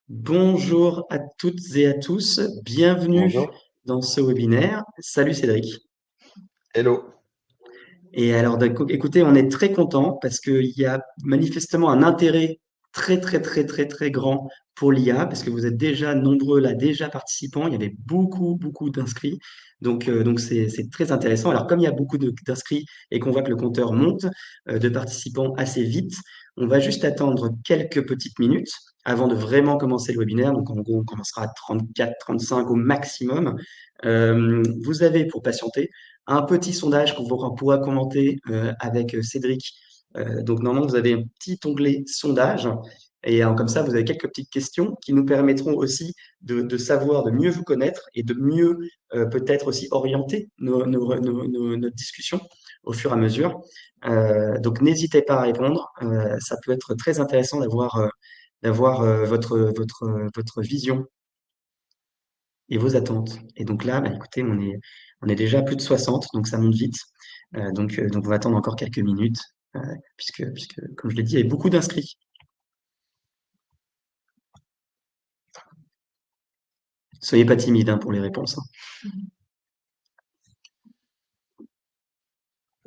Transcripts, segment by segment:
Bonjour à toutes et à tous, bienvenue Bonjour. dans ce webinaire. Salut Cédric. Hello. Et alors, écoutez, on est très content parce qu'il y a manifestement un intérêt très grand pour l'IA, parce que vous êtes déjà nombreux là, déjà participants. Il y avait beaucoup d'inscrits. Donc c'est très intéressant. Alors, comme il y a beaucoup d'inscrits et qu'on voit que le compteur monte de participants assez vite, on va juste attendre quelques petites minutes avant de vraiment commencer le webinaire. Donc, en gros, on commencera à 34, 35 au maximum. Vous avez, pour patienter, un petit sondage pourra commenter avec Cédric. Donc normalement, vous avez un petit onglet sondage et comme ça, vous avez quelques petites questions qui nous permettront aussi de savoir, de mieux vous connaître et de mieux peut-être aussi orienter notre discussion au fur et à mesure. Donc n'hésitez pas à répondre. Ça peut être très intéressant d'avoir votre vision et vos attentes. Et donc là, bah, écoutez, on est déjà à plus de 60, donc ça monte vite. Donc on va attendre encore quelques minutes, euh, puisque, comme je l'ai dit, il y a beaucoup d'inscrits. Soyez pas timide hein, pour les réponses, hein.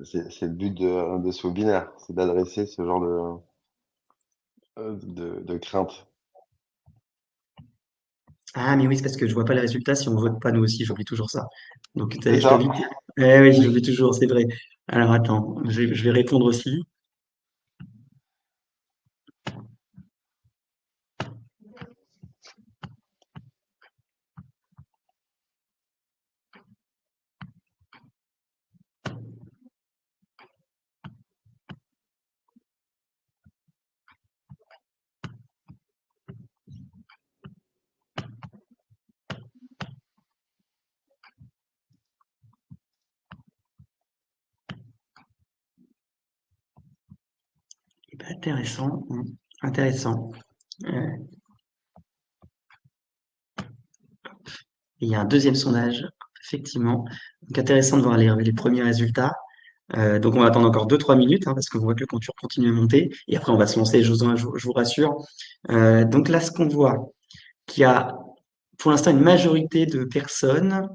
C'est le but de ce webinaire, c'est d'adresser ce genre de crainte. Ah, mais oui, c'est parce que je vois pas les résultats si on vote pas nous aussi, j'oublie toujours ça. Donc C'est je t'invite. ça? Eh oui, j'oublie toujours, c'est vrai. Alors attends, je vais répondre aussi. Eh ben, intéressant, hein, intéressant. Euh, il y a un deuxième sondage, effectivement. Donc intéressant de voir les premiers résultats. Donc on va attendre encore 2-3 minutes hein, parce qu'on voit que le compteur continue à monter et après on va se lancer, je vous rassure. Donc là, ce qu'on voit, qu'il y a pour l'instant une majorité de personnes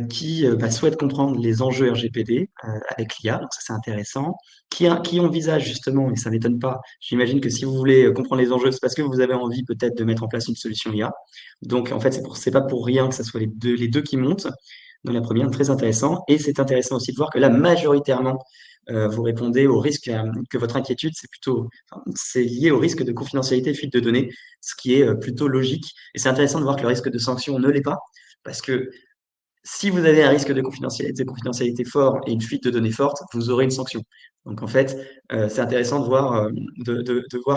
qui bah, souhaitent comprendre les enjeux RGPD avec l'IA, donc ça c'est intéressant, qui envisagent justement, et ça n'étonne pas, j'imagine que si vous voulez comprendre les enjeux, c'est parce que vous avez envie peut-être de mettre en place une solution IA. Donc en fait, c'est pas pour rien que ça soit les deux qui montent dans la première, très intéressant. Et c'est intéressant aussi de voir que là, majoritairement, vous répondez au risque, que votre inquiétude, c'est lié au risque de confidentialité et fuite de données, ce qui est plutôt logique. Et c'est intéressant de voir que le risque de sanction ne l'est pas, parce que si vous avez un risque de confidentialité fort et une fuite de données forte, vous aurez une sanction. Donc en fait, c'est intéressant de voir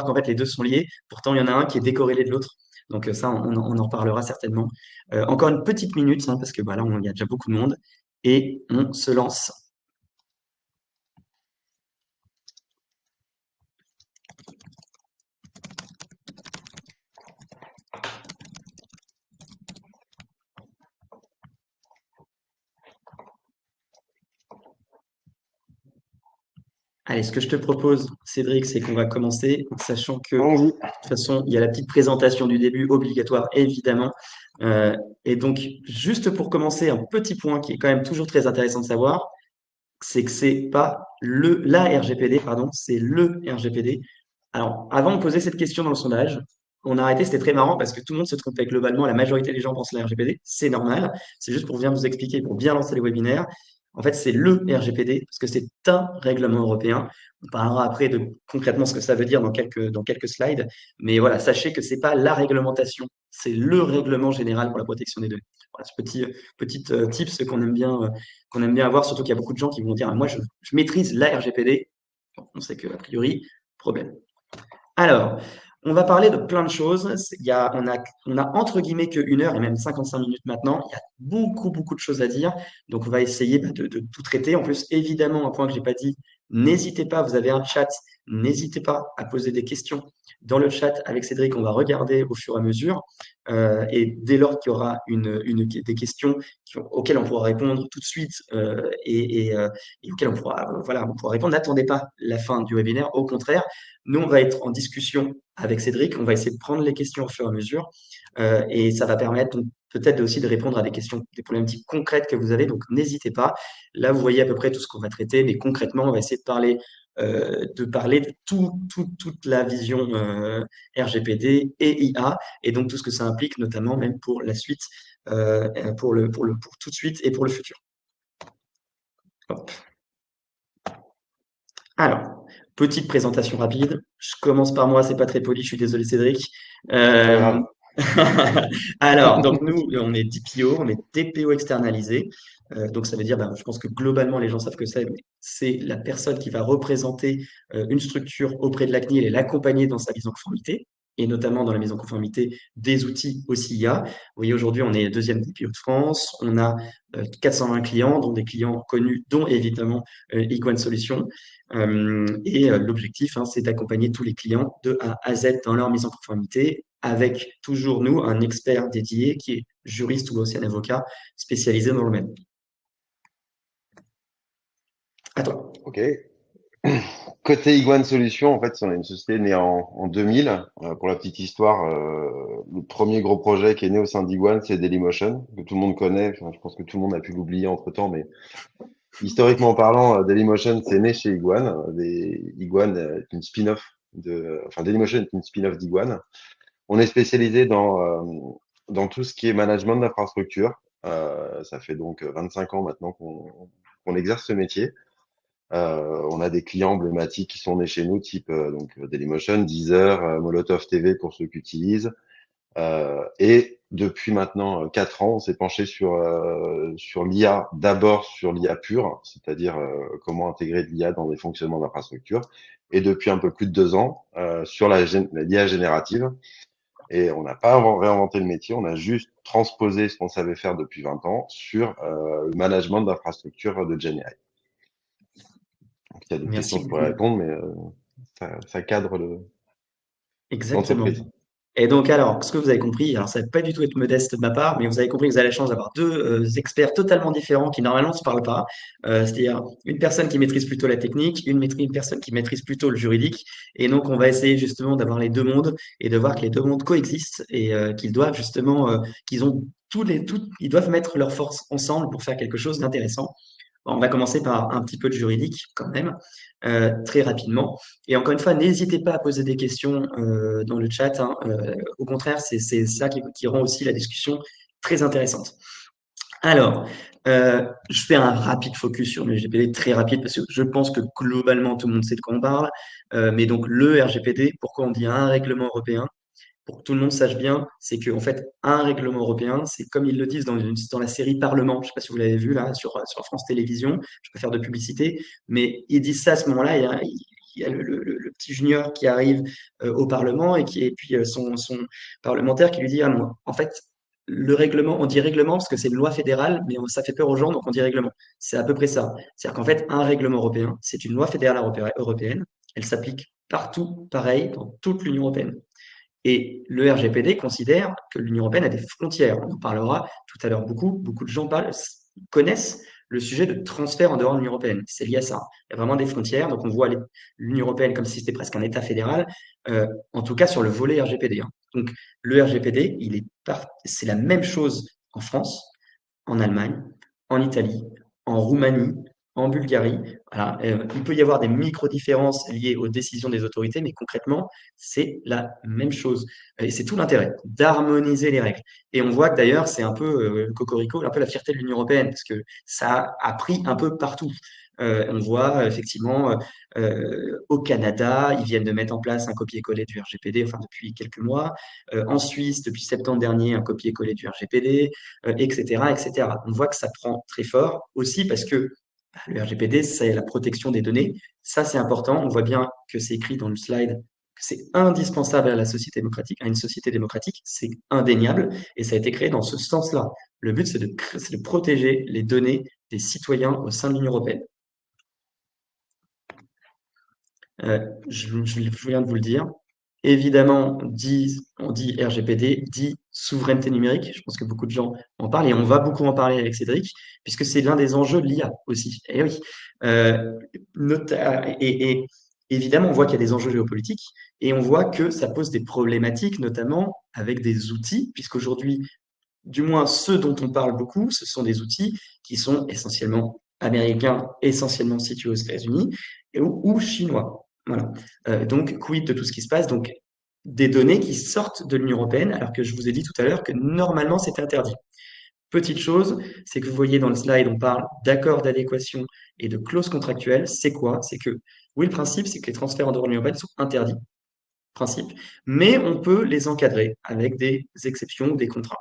qu'en fait les deux sont liés. Pourtant, il y en a un qui est décorrélé de l'autre. Donc ça, on en reparlera certainement. Encore une petite minute, hein, parce que bah, là, il y a déjà beaucoup de monde. Et on se lance. Allez, ce que je te propose, Cédric, c'est qu'on va commencer, en sachant que, de Allons-y. toute façon, il y a la petite présentation du début, obligatoire, évidemment. Euh, et donc, juste pour commencer, un petit point qui est quand même toujours très intéressant de savoir, c'est que c'est pas la RGPD, pardon, c'est le RGPD. Alors, avant, on posait cette question dans le sondage. On a arrêté, c'était très marrant parce que tout le monde se trompait globalement. La majorité des gens pensent à la RGPD. C'est normal. C'est juste pour bien vous expliquer, pour bien lancer les webinaires. En fait, c'est le RGPD parce que c'est un règlement européen. On parlera après de concrètement ce que ça veut dire dans quelques slides. Mais voilà, sachez que c'est pas la réglementation, c'est le règlement général pour la protection des données. Voilà, ce petit tips qu'on aime bien avoir, surtout qu'il y a beaucoup de gens qui vont dire, ah, moi, je maîtrise la RGPD. Bon, on sait qu'a priori, problème. Alors, on va parler de plein de choses. On a entre guillemets que 1 heure et même 55 minutes maintenant. Il y a beaucoup de choses à dire. Donc, on va essayer bah, de tout traiter. En plus, évidemment, un point que j'ai pas dit, n'hésitez pas, vous avez un chat. N'hésitez pas à poser des questions dans le chat avec Cédric. On va regarder au fur et à mesure. Et dès lors qu'il y aura des questions auxquelles on pourra répondre tout de suite et auxquelles on pourra répondre, n'attendez pas la fin du webinaire. Au contraire, nous, on va être en discussion avec Cédric. On va essayer de prendre les questions au fur et à mesure. Et ça va permettre donc, peut-être aussi de répondre à des questions, des problématiques concrètes que vous avez. Donc, n'hésitez pas. Là, vous voyez à peu près tout ce qu'on va traiter, mais concrètement, on va essayer de parler de toute la vision RGPD et IA, et donc tout ce que ça implique, notamment même pour la suite, pour tout de suite et pour le futur. Hop. Alors, petite présentation rapide. Je commence par moi, c'est pas très poli, je suis désolé Cédric. C'est pas Euh, grave. Alors, donc nous, on est DPO, on est DPO externalisé. Donc ça veut dire, ben, je pense que globalement les gens savent que mais c'est la personne qui va représenter une structure auprès de la CNIL et l'accompagner dans sa mise en conformité, et notamment dans la mise en conformité des outils aussi IA. Vous voyez, aujourd'hui, on est le deuxième DPO de France, on a 420 clients, dont des clients connus, dont évidemment Equine Solutions. L'objectif, hein, c'est d'accompagner tous les clients de A à Z dans leur mise en conformité, avec toujours nous un expert dédié qui est juriste ou ancien avocat spécialisé dans le domaine. À toi. Ok. Côté Iguane Solutions, en fait, on est une société née en 2000. Pour la petite histoire, le premier gros projet qui est né au sein d'Iguane, c'est Dailymotion, que tout le monde connaît. Enfin, je pense que tout le monde a pu l'oublier entre-temps, mais historiquement parlant, Dailymotion, c'est né chez Iguane. Iguane est une spin-off enfin, Dailymotion est une spin-off d'Iguane. On est spécialisé dans tout ce qui est management d'infrastructure. Ça fait donc 25 ans maintenant qu'on exerce ce métier. On a des clients emblématiques qui sont nés chez nous, type Dailymotion, Deezer, Molotov TV pour ceux qui utilisent. Et depuis maintenant 4 ans, on s'est penché sur l'IA, d'abord sur l'IA pure, c'est-à-dire comment intégrer de l'IA dans des fonctionnements d'infrastructure. Et depuis un peu plus de 2 ans, sur l'IA générative. Et on n'a pas réinventé le métier, on a juste transposé ce qu'on savait faire depuis 20 ans sur le management d'infrastructure de GenAI. Donc, il y a d'autres questions, Merci je pourrais beaucoup. répondre, mais ça cadre Exactement. l'entreprise. Et donc, alors, ce que vous avez compris, alors ça va pas du tout être modeste de ma part, mais vous avez compris que vous avez la chance d'avoir deux experts totalement différents qui normalement ne se parlent pas. C'est-à-dire une personne qui maîtrise plutôt la technique, une personne qui maîtrise plutôt le juridique. Et donc, on va essayer justement d'avoir les deux mondes et de voir que les deux mondes coexistent et qu'ils doivent justement, qu'ils ont ils doivent mettre leurs forces ensemble pour faire quelque chose d'intéressant. Bon, on va commencer par un petit peu de juridique quand même, très rapidement. Et encore une fois, n'hésitez pas à poser des questions dans le chat, hein. Au contraire, c'est ça qui rend aussi la discussion très intéressante. Alors, je fais un rapide focus sur le RGPD, très rapide, parce que je pense que globalement, tout le monde sait de quoi on parle. Mais donc, le RGPD, pourquoi on dit un règlement européen? Pour que tout le monde sache bien, c'est qu'en fait, un règlement européen, c'est comme ils le disent dans la série Parlement. Je ne sais pas si vous l'avez vu là sur France Télévisions. Je ne vais pas faire de publicité, mais ils disent ça à ce moment-là. Il y a le petit junior qui arrive au Parlement et puis son parlementaire qui lui dit, ah non, en fait, le règlement, on dit règlement parce que c'est une loi fédérale, mais ça fait peur aux gens, donc on dit règlement. C'est à peu près ça. C'est-à-dire qu'en fait, un règlement européen, c'est une loi fédérale européenne. Elle s'applique partout, pareil, dans toute l'Union européenne. Et le RGPD considère que l'Union européenne a des frontières. On en parlera tout à l'heure beaucoup. Beaucoup de gens connaissent le sujet de transfert en dehors de l'Union européenne. C'est lié à ça. Il y a vraiment des frontières. Donc on voit l'Union européenne comme si c'était presque un État fédéral, en tout cas sur le volet RGPD, hein. Donc le RGPD, c'est la même chose en France, en Allemagne, en Italie, en Roumanie, en Bulgarie. Voilà. Il peut y avoir des micro-différences liées aux décisions des autorités, mais concrètement, c'est la même chose. Et c'est tout l'intérêt d'harmoniser les règles. Et on voit que d'ailleurs, c'est un peu cocorico, un peu la fierté de l'Union européenne, parce que ça a pris un peu partout. On voit effectivement au Canada, ils viennent de mettre en place un copier-coller du RGPD, enfin depuis quelques mois. En Suisse, depuis septembre dernier, un copier-coller du RGPD, etc., etc. On voit que ça prend très fort aussi parce que le RGPD, c'est la protection des données. Ça, c'est important. On voit bien que c'est écrit dans le slide que c'est indispensable à la société démocratique, à une société démocratique. C'est indéniable et ça a été créé dans ce sens-là. Le but, c'est de protéger les données des citoyens au sein de l'Union européenne. Je viens de vous le dire. Évidemment, on dit RGPD, dit souveraineté numérique. Je pense que beaucoup de gens en parlent et on va beaucoup en parler avec Cédric, puisque c'est l'un des enjeux de l'IA aussi. Et oui. Euh, et évidemment, on voit qu'il y a des enjeux géopolitiques et on voit que ça pose des problématiques, notamment avec des outils, puisqu'aujourd'hui, du moins ceux dont on parle beaucoup, ce sont des outils qui sont essentiellement américains, essentiellement situés aux États-Unis ou chinois. Voilà. Donc, quid de tout ce qui se passe? Donc, des données qui sortent de l'Union européenne, alors que je vous ai dit tout à l'heure que normalement c'était interdit. Petite chose, c'est que vous voyez dans le slide, on parle d'accord d'adéquation et de clause contractuelle. C'est quoi? C'est que, oui, le principe, c'est que les transferts en dehors de l'Union européenne sont interdits, principe, mais on peut les encadrer avec des exceptions, des contrats.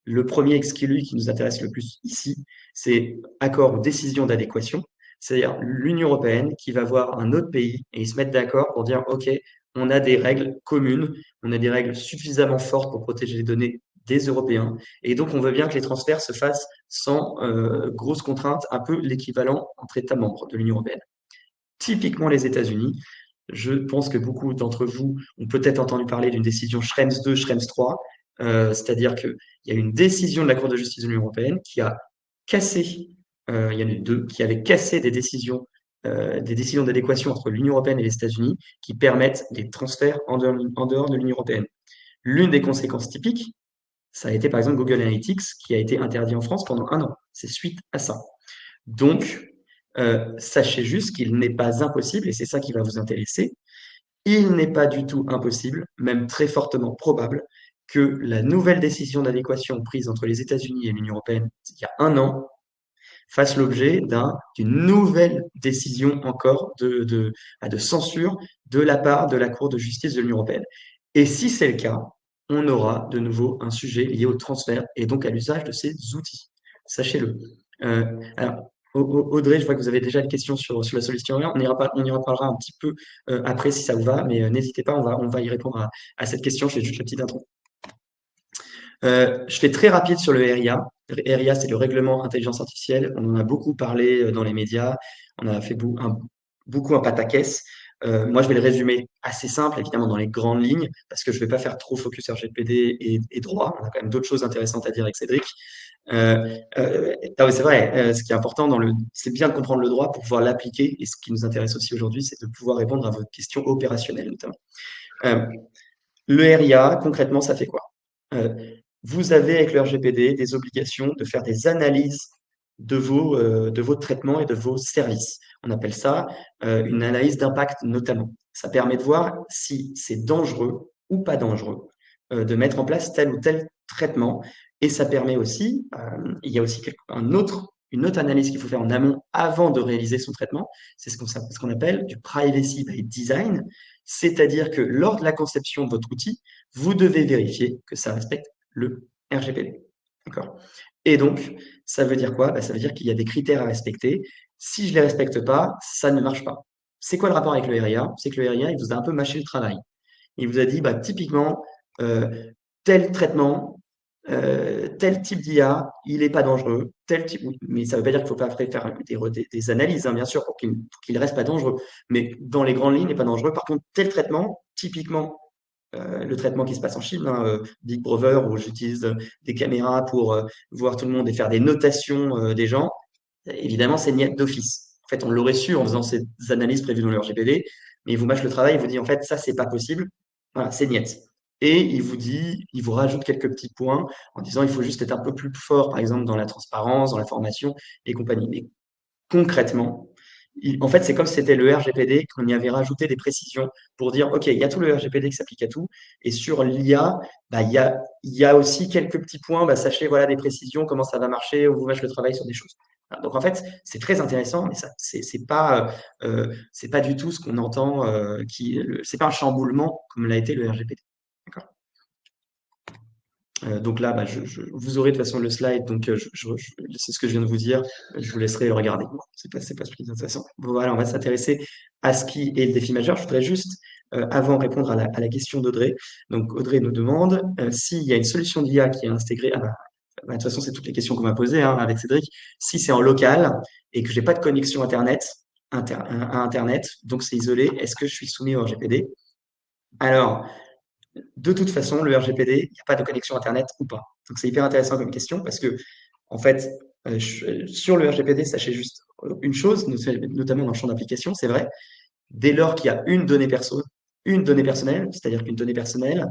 Le premier, celui qui nous intéresse le plus ici, c'est accord ou décision d'adéquation, c'est-à-dire l'Union européenne qui va voir un autre pays et ils se mettent d'accord pour dire, OK, on a des règles communes, on a des règles suffisamment fortes pour protéger les données des Européens, et donc on veut bien que les transferts se fassent sans grosses contraintes, un peu l'équivalent entre États membres de l'Union européenne. Typiquement les États-Unis, je pense que beaucoup d'entre vous ont peut-être entendu parler d'une décision Schrems 2, Schrems 3, c'est-à-dire qu'il y a une décision de la Cour de justice de l'Union européenne qui a cassé, il y en a eu deux, qui avaient cassé des décisions d'adéquation entre l'Union européenne et les États-Unis qui permettent des transferts en dehors de l'Union européenne. L'une des conséquences typiques, ça a été par exemple Google Analytics qui a été interdit en France pendant un an. C'est suite à ça. Donc, sachez juste qu'il n'est pas impossible, et c'est ça qui va vous intéresser, il n'est pas du tout impossible, même très fortement probable, que la nouvelle décision d'adéquation prise entre les États-Unis et l'Union européenne il y a un an fasse l'objet d'une nouvelle décision encore de censure de la part de la Cour de justice de l'Union européenne. Et si c'est le cas, on aura de nouveau un sujet lié au transfert et donc à l'usage de ces outils. Sachez-le. Alors, Audrey, je vois que vous avez déjà une question sur la solution. On y reparlera un petit peu après si ça vous va, mais n'hésitez pas, on va y répondre à cette question. Je fais juste la petite intro. Je fais très rapide sur le RIA. RIA, c'est le règlement intelligence artificielle. On en a beaucoup parlé dans les médias. On a fait beaucoup un pataquès. Moi, je vais le résumer assez simple, évidemment, dans les grandes lignes, parce que je ne vais pas faire trop focus sur RGPD et droit. On a quand même d'autres choses intéressantes à dire avec Cédric. Non, mais c'est vrai, ce qui est important c'est bien de comprendre le droit pour pouvoir l'appliquer. Et ce qui nous intéresse aussi aujourd'hui, c'est de pouvoir répondre à vos questions opérationnelles, notamment. Euh, le RIA, concrètement, ça fait quoi? Euh, Vous avez avec le RGPD des obligations de faire des analyses de vos traitements et de vos services. On appelle ça une analyse d'impact notamment. Ça permet de voir si c'est dangereux ou pas dangereux de mettre en place tel ou tel traitement. Et ça permet aussi, il y a aussi une autre analyse qu'il faut faire en amont avant de réaliser son traitement. C'est ce qu'on appelle du privacy by design. C'est-à-dire que lors de la conception de votre outil, vous devez vérifier que ça respecte le RGPD. D'accord? Et donc, ça veut dire quoi? Ça veut dire qu'il y a des critères à respecter. Si je ne les respecte pas, ça ne marche pas. C'est quoi le rapport avec le RIA? C'est que le RIA, il vous a un peu mâché le travail. Il vous a dit, typiquement, euh, tel traitement, tel type d'IA, il n'est pas dangereux. Tel type, oui, mais ça ne veut pas dire qu'il ne faut pas après faire des analyses, hein, bien sûr, pour qu'il ne reste pas dangereux. Mais dans les grandes lignes, il n'est pas dangereux. Par contre, tel traitement, typiquement, le traitement qui se passe en Chine, hein, Big Brother, où j'utilise des caméras pour voir tout le monde et faire des notations des gens, évidemment, c'est niet d'office. En fait, on l'aurait su en faisant ces analyses prévues dans le RGPD, mais il vous mâche le travail, il vous dit en fait, ça, c'est pas possible. Voilà, c'est niet. Et il vous rajoute quelques petits points en disant il faut juste être un peu plus fort, par exemple, dans la transparence, dans la formation et compagnie. Mais concrètement, en fait, c'est comme si c'était le RGPD, qu'on y avait rajouté des précisions pour dire, OK, il y a tout le RGPD qui s'applique à tout. Et sur l'IA, il y a aussi quelques petits points, sachez, voilà, des précisions, comment ça va marcher, on vous mâche le travail sur des choses. Voilà. Donc, en fait, c'est très intéressant, mais ça, c'est pas du tout ce qu'on entend, c'est pas un chamboulement comme l'a été le RGPD. D'accord. Donc là, vous aurez de toute façon le slide, donc c'est ce que je viens de vous dire. Je vous laisserai le regarder. Bon, c'est pas ce plus intéressant. Bon, voilà, on va s'intéresser à ce qui est le défi majeur. Je voudrais juste, avant répondre à la question d'Audrey. Donc Audrey nous demande s'il y a une solution d'IA qui est intégrée. De toute façon, c'est toutes les questions qu'on m'a posées hein, avec Cédric. Si c'est en local et que j'ai pas de connexion Internet, à Internet, donc c'est isolé. Est-ce que je suis soumis au RGPD? Alors, de toute façon, le RGPD, il n'y a pas de connexion Internet ou pas. Donc c'est hyper intéressant comme question parce que, en fait, sur le RGPD, sachez juste une chose, notamment dans le champ d'application, c'est vrai, dès lors qu'il y a une donnée personnelle, c'est-à-dire qu'une donnée personnelle,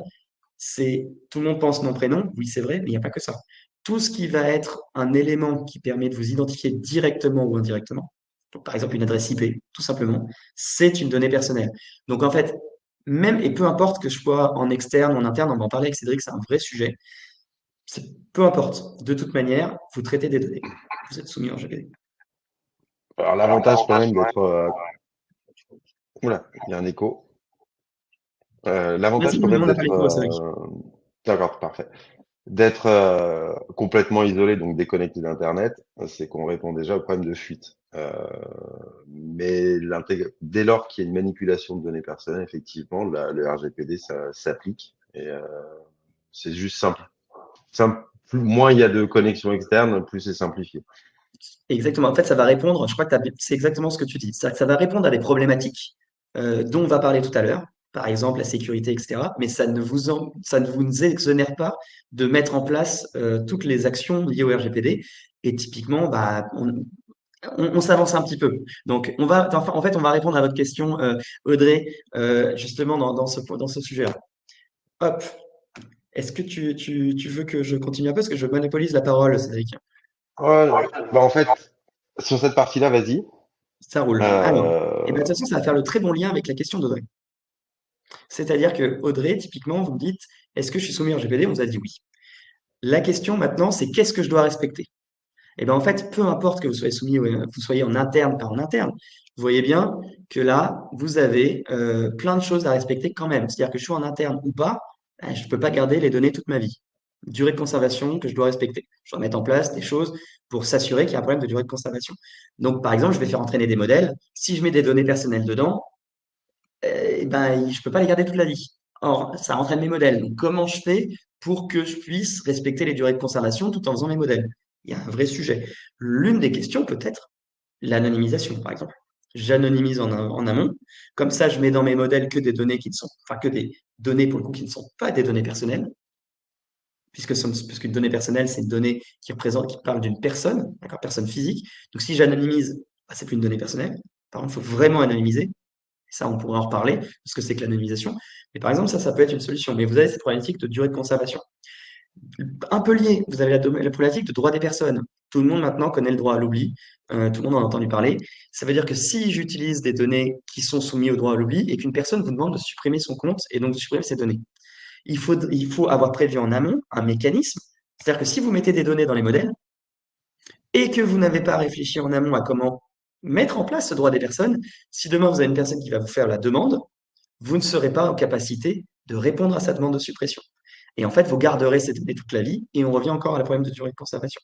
c'est tout le monde pense nom, prénom, oui, c'est vrai, mais il n'y a pas que ça. Tout ce qui va être un élément qui permet de vous identifier directement ou indirectement, donc par exemple une adresse IP, tout simplement, c'est une donnée personnelle. Donc en fait, même et peu importe que je sois en externe ou en interne, on va en parler avec Cédric, c'est un vrai sujet. Peu importe, de toute manière, vous traitez des données. Vous êtes soumis en RGPD. Alors l'avantage quand même d'être... Oula, il y a un écho. Vas-y, L'avantage quand nous même on n'a pas d'être... les cours, Cédric. D'accord, parfait. D'être complètement isolé, donc déconnecté d'Internet, c'est qu'on répond déjà au problème de fuite. Mais dès lors qu'il y a une manipulation de données personnelles, effectivement, le RGPD, ça s'applique. Et c'est juste simple. Moins il y a de connexions externes, plus c'est simplifié. Exactement. En fait, ça va répondre, je crois que c'est exactement ce que tu dis. C'est-à-dire que ça va répondre à des problématiques dont on va parler tout à l'heure, par exemple la sécurité, etc. Mais ça ne vous exonère pas de mettre en place toutes les actions liées au RGPD. Et typiquement, bah, on s'avance un petit peu. Donc, enfin, en fait, on va répondre à votre question, Audrey, justement dans ce sujet-là. Hop. Est-ce que tu veux que je continue un peu? Parce que je monopolise la parole, Cédric. Ouais, bah en fait, sur cette partie-là, vas-y. Ça roule. Alors, et ben, de Euh, toute façon, ça va faire le très bon lien avec la question d'Audrey. C'est-à-dire que Audrey, typiquement, vous me dites, est-ce que je suis soumis au RGPD? On vous a dit oui. La question maintenant, c'est qu'est-ce que je dois respecter? Et bien en fait, peu importe que vous soyez soumis, vous soyez en interne, pas en interne, vous voyez bien que là, vous avez plein de choses à respecter quand même. C'est-à-dire que je suis en interne ou pas, je ne peux pas garder les données toute ma vie. Durée de conservation que je dois respecter. Je dois mettre en place des choses pour s'assurer qu'il y a un problème de durée de conservation. Donc, par exemple, je vais faire entraîner des modèles. Si je mets des données personnelles dedans, je peux pas les garder toute la vie. Or, ça entraîne mes modèles. Donc, comment je fais pour que je puisse respecter les durées de conservation tout en faisant mes modèles? Il y a un vrai sujet. L'une des questions peut être l'anonymisation, par exemple. J'anonymise en amont. Comme ça, je mets dans mes modèles que des données qui ne sont, enfin, que des données pour le coup qui ne sont pas des données personnelles, puisqu'une donnée personnelle, c'est une donnée qui parle d'une personne, d'accord, personne physique. Donc, si j'anonymise, bah, c'est plus une donnée personnelle. Par contre, il faut vraiment anonymiser. Ça, on pourra en reparler, ce que c'est que l'anonymisation. Mais par exemple, ça peut être une solution. Mais vous avez cette problématique de durée de conservation. Un peu lié, vous avez la problématique de droit des personnes. Tout le monde maintenant connaît le droit à l'oubli. Tout le monde en a entendu parler. Ça veut dire que si j'utilise des données qui sont soumises au droit à l'oubli et qu'une personne vous demande de supprimer son compte et donc de supprimer ces données, il faut avoir prévu en amont un mécanisme. C'est-à-dire que si vous mettez des données dans les modèles et que vous n'avez pas réfléchi en amont à comment mettre en place ce droit des personnes, si demain vous avez une personne qui va vous faire la demande, vous ne serez pas en capacité de répondre à sa demande de suppression. Et en fait, vous garderez ces données toute la vie et on revient encore à la problème de durée de conservation.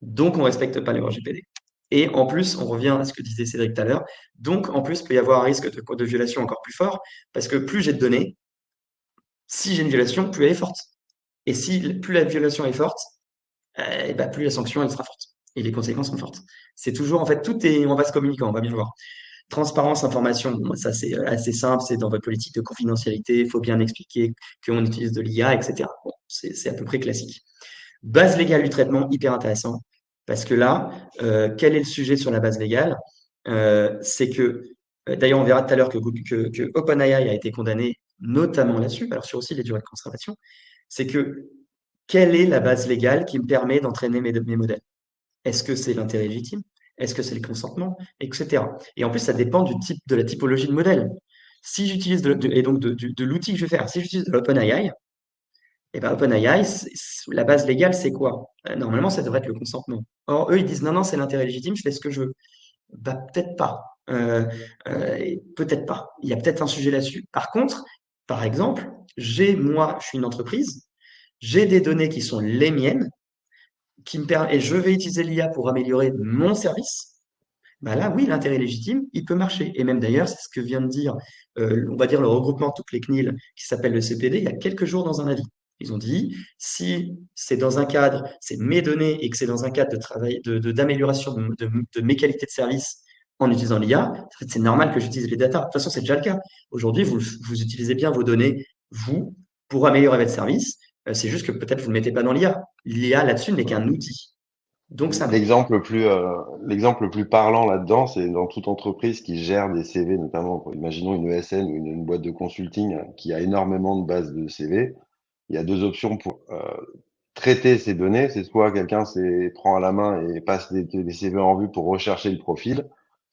Donc, on ne respecte pas les RGPD. Et en plus, on revient à ce que disait Cédric tout à l'heure. Donc, en plus, il peut y avoir un risque de violation encore plus fort parce que plus j'ai de données, si j'ai une violation, plus elle est forte. Et si plus la violation est forte, plus la sanction elle sera forte. Et les conséquences sont fortes. C'est toujours, en fait, tout est en vase communicant, on va bien le voir. Transparence, information, bon, ça c'est assez simple, c'est dans votre politique de confidentialité, il faut bien expliquer qu'on utilise de l'IA, etc. Bon, c'est à peu près classique. Base légale du traitement, hyper intéressant, parce que là, quel est le sujet sur la base légale? C'est que, d'ailleurs, on verra tout à l'heure que OpenAI a été condamné notamment là-dessus, alors sur aussi les durées de conservation, c'est que quelle est la base légale qui me permet d'entraîner mes modèles? Est-ce que c'est l'intérêt légitime? Est-ce que c'est le consentement? Etc. Et en plus, ça dépend du type, de la typologie de modèle. Si j'utilise et donc de l'outil que je vais faire, si j'utilise de l'OpenAI, et ben OpenAI, la base légale, c'est quoi? Normalement, ça devrait être le consentement. Or, eux, ils disent non, non, c'est l'intérêt légitime, je fais ce que je veux. Bah, peut-être pas. Peut-être pas. Il y a peut-être un sujet là-dessus. Par contre, par exemple, moi, je suis une entreprise, j'ai des données qui sont les miennes, et je vais utiliser l'IA pour améliorer mon service. Bah là, oui, l'intérêt légitime, il peut marcher. Et même d'ailleurs, c'est ce que vient de dire, on va dire le regroupement de toutes les CNIL qui s'appelle le CPD, il y a quelques jours dans un avis. Ils ont dit, si c'est dans un cadre, c'est mes données et que c'est dans un cadre de travail, d'amélioration de mes qualités de service en utilisant l'IA, en fait, c'est normal que j'utilise les data. De toute façon, c'est déjà le cas. Aujourd'hui, vous utilisez bien vos données, vous, pour améliorer votre service. C'est juste que peut-être vous ne le mettez pas dans l'IA. L'IA, là-dessus, n'est qu'un outil. Donc, ça marche. L'exemple le plus parlant là-dedans, c'est dans toute entreprise qui gère des CV, notamment, imaginons une ESN ou une boîte de consulting qui a énormément de bases de CV. Il y a deux options pour traiter ces données. C'est soit quelqu'un prend à la main et passe des CV en vue pour rechercher le profil,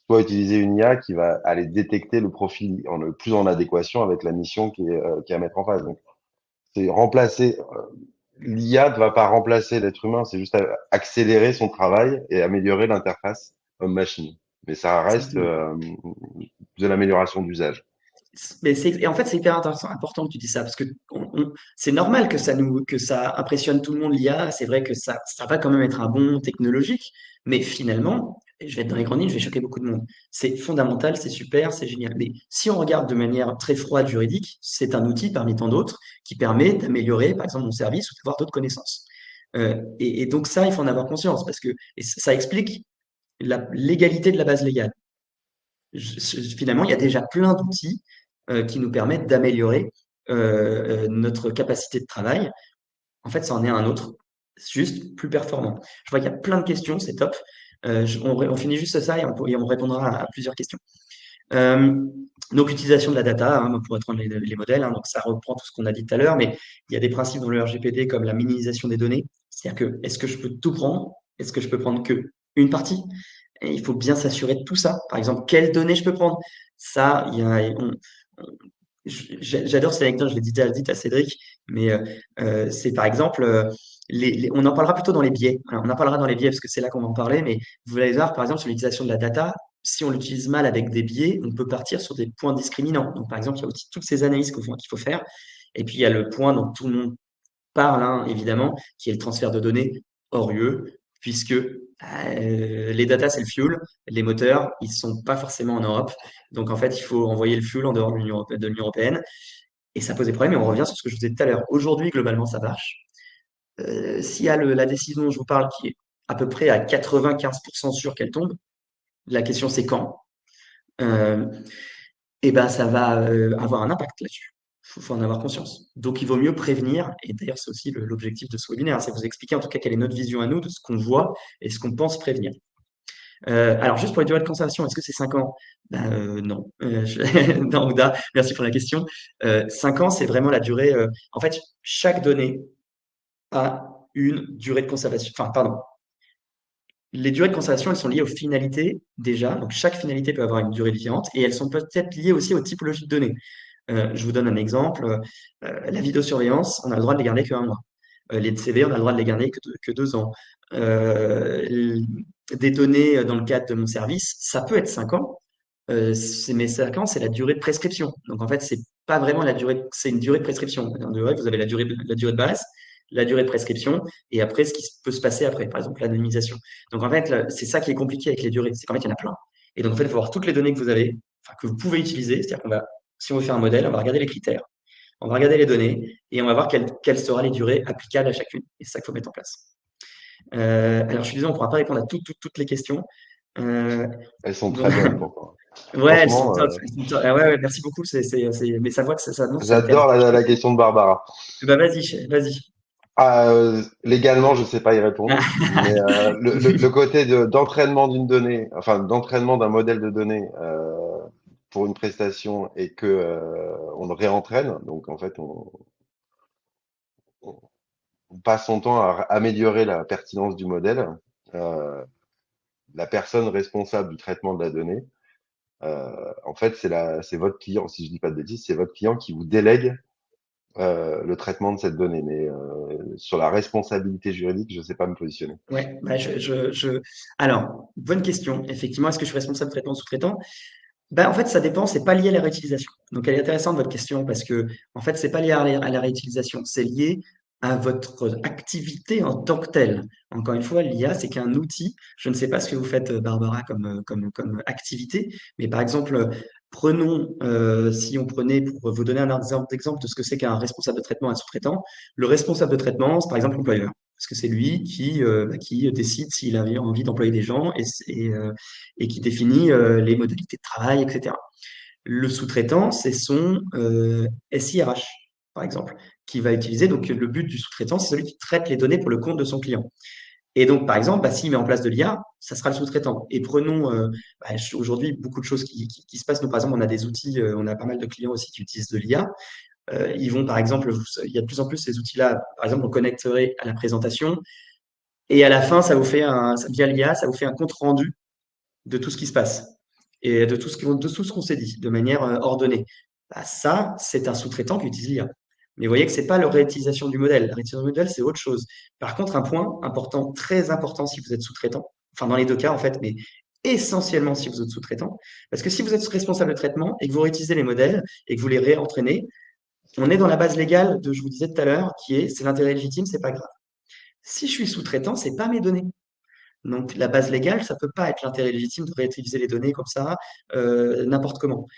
soit utiliser une IA qui va aller détecter le profil le plus en adéquation avec la mission qui est à mettre en face. Donc, c'est remplacer l'IA ne va pas remplacer l'être humain, c'est juste accélérer son travail et améliorer l'interface homme-machine. Mais ça reste Exactement. de l'amélioration d'usage. Mais et en fait, c'est hyper intéressant, important que tu dis ça, parce que c'est normal que ça impressionne tout le monde, l'IA. C'est vrai que ça va quand même être un bond technologique, mais finalement, je vais être dans les grandes lignes, je vais choquer beaucoup de monde. C'est fondamental, c'est super, c'est génial. Mais si on regarde de manière très froide juridique, c'est un outil parmi tant d'autres qui permet d'améliorer, par exemple, mon service ou d'avoir d'autres connaissances. Et donc ça, il faut en avoir conscience, parce que et ça explique la légalité de la base légale. Finalement, il y a déjà plein d'outils qui nous permettent d'améliorer notre capacité de travail. En fait, ça en est un autre, juste plus performant. Je vois qu'il y a plein de questions, c'est top. On finit juste ça et on répondra à plusieurs questions. Euh, donc, l'utilisation de la data pour être les modèles, donc ça reprend tout ce qu'on a dit tout à l'heure, mais il y a des principes dans le RGPD comme la minimisation des données. C'est-à-dire que est-ce que je peux tout prendre? Est-ce que je peux prendre que une partie? Et il faut bien s'assurer de tout ça. Par exemple, quelles données je peux prendre? Ça, j'adore cette anecdote, je l'ai dit à Cédric, mais c'est par exemple, on en parlera plutôt dans les biais. Alors, on en parlera dans les biais parce que c'est là qu'on va en parler, mais vous allez voir, par exemple, sur l'utilisation de la data, si on l'utilise mal avec des biais, on peut partir sur des points discriminants. Donc, par exemple, il y a aussi toutes ces analyses qu'il faut faire. Et puis, il y a le point dont tout le monde parle, évidemment, qui est le transfert de données hors UE, puisque les data, c'est le fuel. Les moteurs, ils sont pas forcément en Europe. Donc, en fait, il faut envoyer le fuel en dehors de l'Union européenne. Et ça pose des problèmes. Et on revient sur ce que je vous disais tout à l'heure. Aujourd'hui, globalement, ça marche. S'il y a la décision dont je vous parle qui est à peu près à 95% sûr qu'elle tombe, la question c'est quand. Euh, et ben ça va avoir un impact là-dessus. Faut en avoir conscience. Donc il vaut mieux prévenir, et d'ailleurs c'est aussi l'objectif de ce webinaire, c'est vous expliquer en tout cas quelle est notre vision à nous de ce qu'on voit et ce qu'on pense prévenir. Alors juste pour les durées de conservation, est-ce que c'est 5 ans? Ben, non. Non, Ouda, merci pour la question. 5 ans, c'est vraiment la durée. En fait, chaque donnée a une durée de conservation. Enfin, pardon. Les durées de conservation, elles sont liées aux finalités déjà. Donc, chaque finalité peut avoir une durée différente et elles sont peut-être liées aussi aux typologies de données. Je vous donne un exemple. La vidéosurveillance, on a le droit de les garder que 1 mois. Les CV, on a le droit de les garder que 2 ans. Des données dans le cadre de mon service, ça peut être 5 ans. Mais 5 ans, c'est la durée de prescription. Donc, en fait, c'est pas vraiment la durée, c'est une durée de prescription. Vous avez la durée de base, la durée de prescription, et après, ce qui peut se passer après, par exemple, l'anonymisation. Donc, en fait, c'est ça qui est compliqué avec les durées. C'est qu'en fait, il y en a plein. Et donc, en fait, il faut voir toutes les données que vous avez, enfin, que vous pouvez utiliser. C'est-à-dire qu'on va, si on veut faire un modèle, on va regarder les critères, on va regarder les données, et on va voir quelle sera les durées applicables à chacune. Et c'est ça qu'il faut mettre en place. Alors, je suis désolé, on ne pourra pas répondre à toutes les questions. Euh, Elles sont donc, très bonnes pourtant. ouais, elles sont Franchement, top. Ouais, ouais, merci beaucoup. Mais ça voit que non, ça me fait j'adore la question de Barbara. Bah, vas-y, vas-y. Légalement, je sais pas y répondre, mais Ah, le côté d'entraînement d'une donnée, enfin d'entraînement d'un modèle de données pour une prestation et que on le réentraîne, donc en fait on- on passe son temps à améliorer la pertinence du modèle. Euh, la personne responsable du traitement de la donnée, en fait, c'est votre client, si je dis pas de bêtises, c'est votre client qui vous délègue le traitement de cette donnée. Mais sur la responsabilité juridique, je sais pas me positionner. ouais, bah, alors, bonne question. Effectivement, est-ce que je suis responsable de traitement de sous-traitant? Bah, en fait, ça dépend, c'est pas lié à la réutilisation. Donc, elle est intéressante, votre question, parce que, en fait, c'est pas lié à la réutilisation, c'est lié à votre activité en tant que telle. Encore une fois, l'IA, c'est qu'un outil. Je ne sais pas ce que vous faites, Barbara, comme activité, mais par exemple, si on prenait, pour vous donner un exemple d'exemple de ce que c'est qu'un responsable de traitement et un sous-traitant, le responsable de traitement, c'est par exemple l'employeur. parce que c'est lui qui décide s'il a envie d'employer des gens et qui définit les modalités de travail, etc. Le sous-traitant, c'est son SIRH, par exemple, qui va utiliser. Donc, le but du sous-traitant, c'est celui qui traite les données pour le compte de son client. Et donc, par exemple, s'il met en place de l'IA, ça sera le sous-traitant. Et prenons aujourd'hui beaucoup de choses qui se passent. Nous, par exemple, on a des outils, on a pas mal de clients aussi qui utilisent de l'IA. Ils vont, par exemple, il y a de plus en plus ces outils-là. Par exemple, on connecterait à la présentation et à la fin, via l'IA, ça vous fait un compte rendu de tout ce qui se passe et de tout ce qu'on s'est dit de manière ordonnée. Bah, ça, c'est un sous-traitant qui utilise l'IA. Mais vous voyez que c'est pas la réutilisation du modèle. La réutilisation du modèle, c'est autre chose. Par contre, un point important, très important si vous êtes sous-traitant, enfin dans les deux cas en fait, mais essentiellement si vous êtes sous-traitant, parce que si vous êtes responsable de traitement et que vous réutilisez les modèles et que vous les réentraînez, on est dans la base légale je vous disais tout à l'heure, qui est c'est l'intérêt légitime, c'est pas grave. Si je suis sous-traitant, c'est pas mes données. Donc la base légale, ça peut pas être l'intérêt légitime de réutiliser les données comme ça, n'importe comment.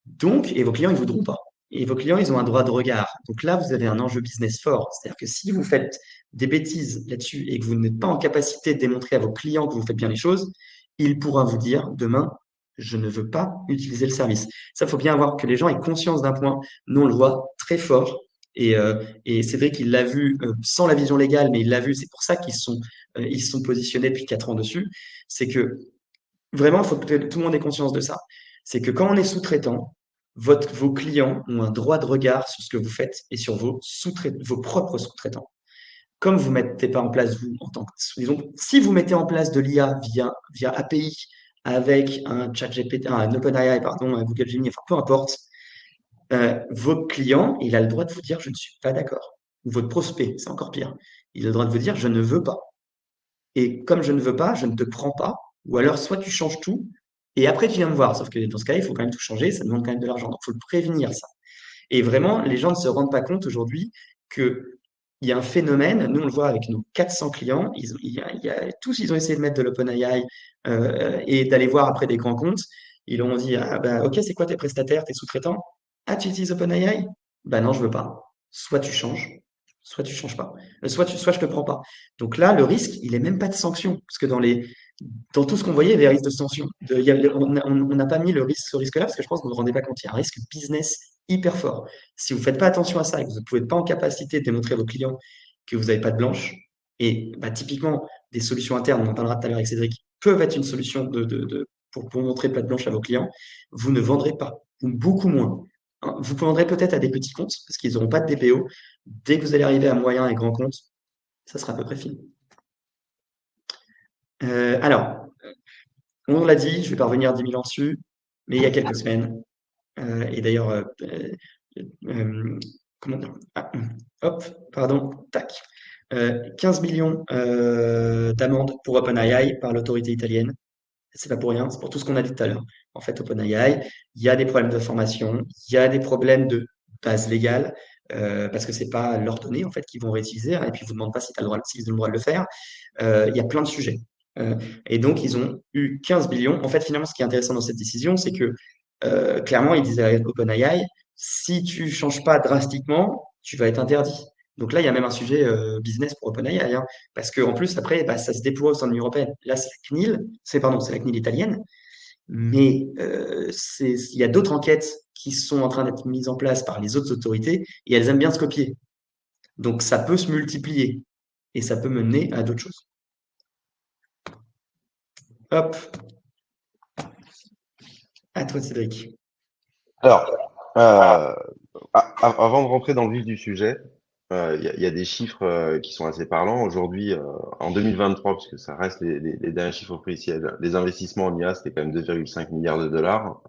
Donc, et vos clients, ils voudront pas. Et vos clients, ils ont un droit de regard. Donc là, vous avez un enjeu business fort. C'est-à-dire que si vous faites des bêtises là-dessus et que vous n'êtes pas en capacité de démontrer à vos clients que vous faites bien les choses, il pourra vous dire demain, je ne veux pas utiliser le service. Ça, faut bien avoir que les gens aient conscience d'un point. Nous, on le voit très fort. Et Cédric, il l'a vu sans la vision légale, mais il l'a vu. C'est pour ça ils se sont positionnés depuis 4 ans dessus. C'est que vraiment, il faut que tout le monde ait conscience de ça. C'est que quand on est sous-traitant, vos clients ont un droit de regard sur ce que vous faites et sur vos propres sous-traitants. Comme vous ne mettez pas en place, vous, en tant que, disons, si vous mettez en place de l'IA via API avec un ChatGPT, un OpenAI, pardon, un Google Gemini, enfin peu importe, votre client, il a le droit de vous dire je ne suis pas d'accord. Ou votre prospect, c'est encore pire. Il a le droit de vous dire je ne veux pas. Et comme je ne veux pas, je ne te prends pas. Ou alors, soit tu changes tout, et après tu viens me voir. Sauf que dans ce cas, il faut quand même tout changer, ça demande quand même de l'argent. Donc, il faut le prévenir, ça. Et vraiment, les gens ne se rendent pas compte aujourd'hui que il y a un phénomène. Nous, on le voit avec nos 400 clients. Tous, ils ont essayé de mettre de l'OpenAI et d'aller voir après des grands comptes. Ils ont dit, ah, bah, OK, c'est quoi tes prestataires, tes sous-traitants? Ah, tu utilises OpenAI? Bah non, je veux pas. Soit tu changes pas. Soit je te prends pas. Donc là, le risque, il est même pas de sanction. Parce que dans tout ce qu'on voyait, il y avait des risques de sanction. On n'a pas mis ce risque-là parce que je pense que vous ne vous rendez pas compte. Il y a un risque business hyper fort. Si vous ne faites pas attention à ça et que vous ne pouvez pas en capacité de démontrer à vos clients que vous n'avez pas de blanche, et bah, typiquement, des solutions internes, on en parlera tout à l'heure avec Cédric, peuvent être une solution pour montrer pas de blanche à vos clients, vous ne vendrez pas, ou beaucoup moins. Hein, vous vendrez peut-être à des petits comptes parce qu'ils n'auront pas de DPO. Dès que vous allez arriver à moyen et grand compte, ça sera à peu près fini. Alors, on l'a dit, je ne vais pas revenir 10 000 ans dessus, mais il y a quelques semaines, et d'ailleurs, comment dire? Ah, hop, pardon, tac. 15 millions d'amendes pour OpenAI par l'autorité italienne. C'est pas pour rien, c'est pour tout ce qu'on a dit tout à l'heure. En fait, OpenAI, il y a des problèmes de formation, il y a des problèmes de base légale, parce que c'est pas leurs données en fait qu'ils vont réutiliser, hein, et puis ils vous demandent pas si tu as le droit, s'ils ont le droit de le faire. Il y a plein de sujets. Et donc, ils ont eu 15 billions. En fait, finalement, ce qui est intéressant dans cette décision, c'est que clairement, ils disaient à OpenAI, si tu changes pas drastiquement, tu vas être interdit. Donc là, il y a même un sujet business pour OpenAI, hein, parce qu'en plus, après, bah, ça se déploie au sein de l'Union européenne. Là, c'est la CNIL, c'est la CNIL italienne, mais il y a d'autres enquêtes qui sont en train d'être mises en place par les autres autorités, et elles aiment bien se copier. Donc ça peut se multiplier, et ça peut mener à d'autres choses. Hop, à toi, Cédric. Alors, avant de rentrer dans le vif du sujet, il y a des chiffres qui sont assez parlants. Aujourd'hui, en 2023, puisque ça reste les derniers chiffres officiels, les investissements en IA, c'était quand même 2,5 milliards de dollars.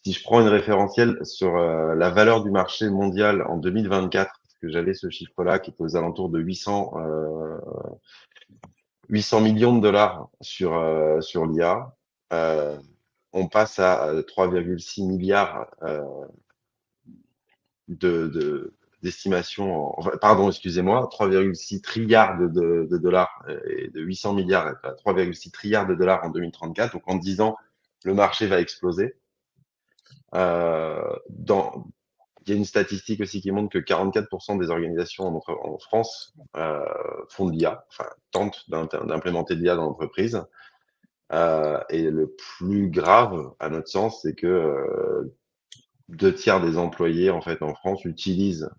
Si je prends une référentielle sur la valeur du marché mondial en 2024, parce que j'avais ce chiffre-là qui était aux alentours de 800 millions de dollars sur l'IA, on passe à 3,6 milliards d'estimation, pardon, excusez-moi, 3,6 trilliards de dollars et de 800 milliards à 3,6 trilliards de dollars en 2034. Donc en 10 ans, le marché va exploser. Dans, y a une statistique aussi qui montre que 44% des organisations en France font de l'IA, enfin tentent d'implémenter de l'IA dans l'entreprise. Et le plus grave, à notre sens, c'est que 2 tiers des employés en fait en France utilisent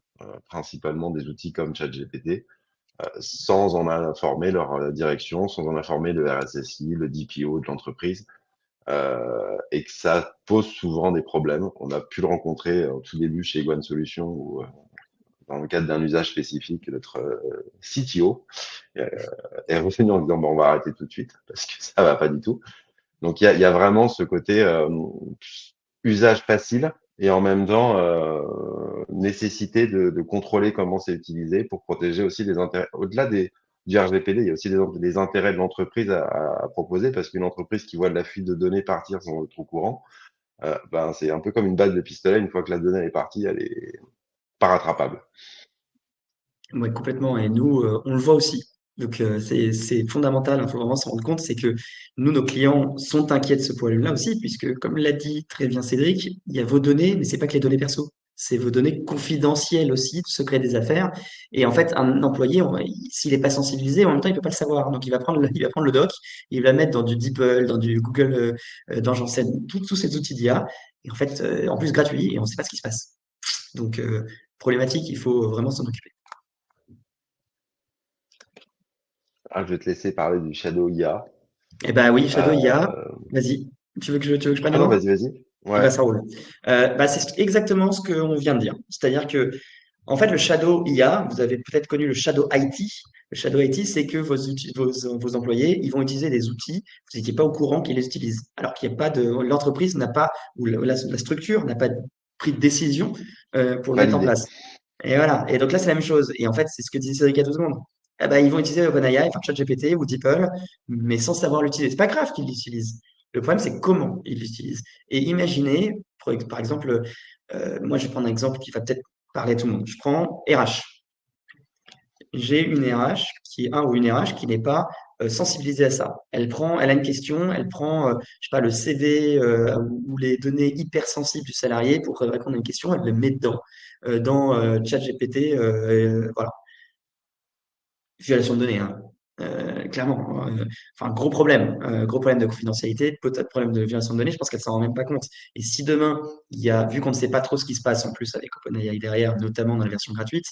principalement des outils comme ChatGPT sans en informer leur direction, sans en informer le RSSI, le DPO de l'entreprise, et que ça pose souvent des problèmes. On a pu le rencontrer au tout début chez One Solutions où, dans le cadre d'un usage spécifique, notre CTO euh, est revenu en disant bon, on va arrêter tout de suite parce que ça va pas du tout. Donc il y a vraiment ce côté usage facile et en même temps nécessité de contrôler comment c'est utilisé pour protéger aussi les intérêts. Au-delà du RGPD, il y a aussi des intérêts de l'entreprise à proposer parce qu'une entreprise qui voit de la fuite de données partir sans être au courant, ben, c'est un peu comme une balle de pistolet. Une fois que la donnée est partie, elle est pas rattrapable. Ouais, complètement. Et nous, on le voit aussi. Donc, c'est fondamental. Il faut vraiment se rendre compte, c'est que nous, nos clients sont inquiets de ce problème-là aussi, puisque, comme l'a dit très bien Cédric, il y a vos données, mais c'est pas que les données perso. C'est vos données confidentielles aussi, secret des affaires. Et en fait, un employé, s'il n'est pas sensibilisé, en même temps, il peut pas le savoir. Donc, il va prendre le doc, il va le mettre dans du DeepL, dans du Google, dans j'en sais, tous ces outils d'IA. Et en fait, en plus gratuit, et on ne sait pas ce qui se passe. Donc, problématique, il faut vraiment s'en occuper. Ah, je vais te laisser parler du Shadow IA. Eh ben oui, Shadow IA. Euh... Vas-y. Tu veux que je prenne Ah la non, main? vas-y, vas-y. Eh ben Ouais, ça roule. Bah, c'est exactement ce qu'on vient de dire. C'est-à-dire que, en fait, le Shadow IA, vous avez peut-être connu le Shadow IT. Le Shadow IT, c'est que vos employés, ils vont utiliser des outils, vous n'étiez pas au courant qu'ils les utilisent. Alors qu'il n'y a pas de, l'entreprise n'a pas, ou la structure n'a pas pris de décision pour le mettre en validé. place. Et voilà. Et donc là, c'est la même chose. Et en fait, c'est ce que disait Cédric il y a 2 secondes. Eh ben, ils vont utiliser OpenAI, enfin ChatGPT ou DeepL, mais sans savoir l'utiliser. C'est pas grave qu'ils l'utilisent. Le problème, c'est comment ils l'utilisent. Et imaginez, par exemple, moi, je vais prendre un exemple qui va peut-être parler à tout le monde. Je prends RH. J'ai une RH qui est un ou une RH qui n'est pas sensibilisée à ça. Elle a une question, elle prend, je sais pas, le CV ou les données hypersensibles du salarié pour répondre à une question, elle le met dedans, dans ChatGPT, voilà, violation de données, hein. Clairement, enfin, gros problème de confidentialité, peut-être problème de violation de données, je pense qu'elle s'en rend même pas compte. Et si demain, vu qu'on ne sait pas trop ce qui se passe en plus avec OpenAI derrière, notamment dans la version gratuite,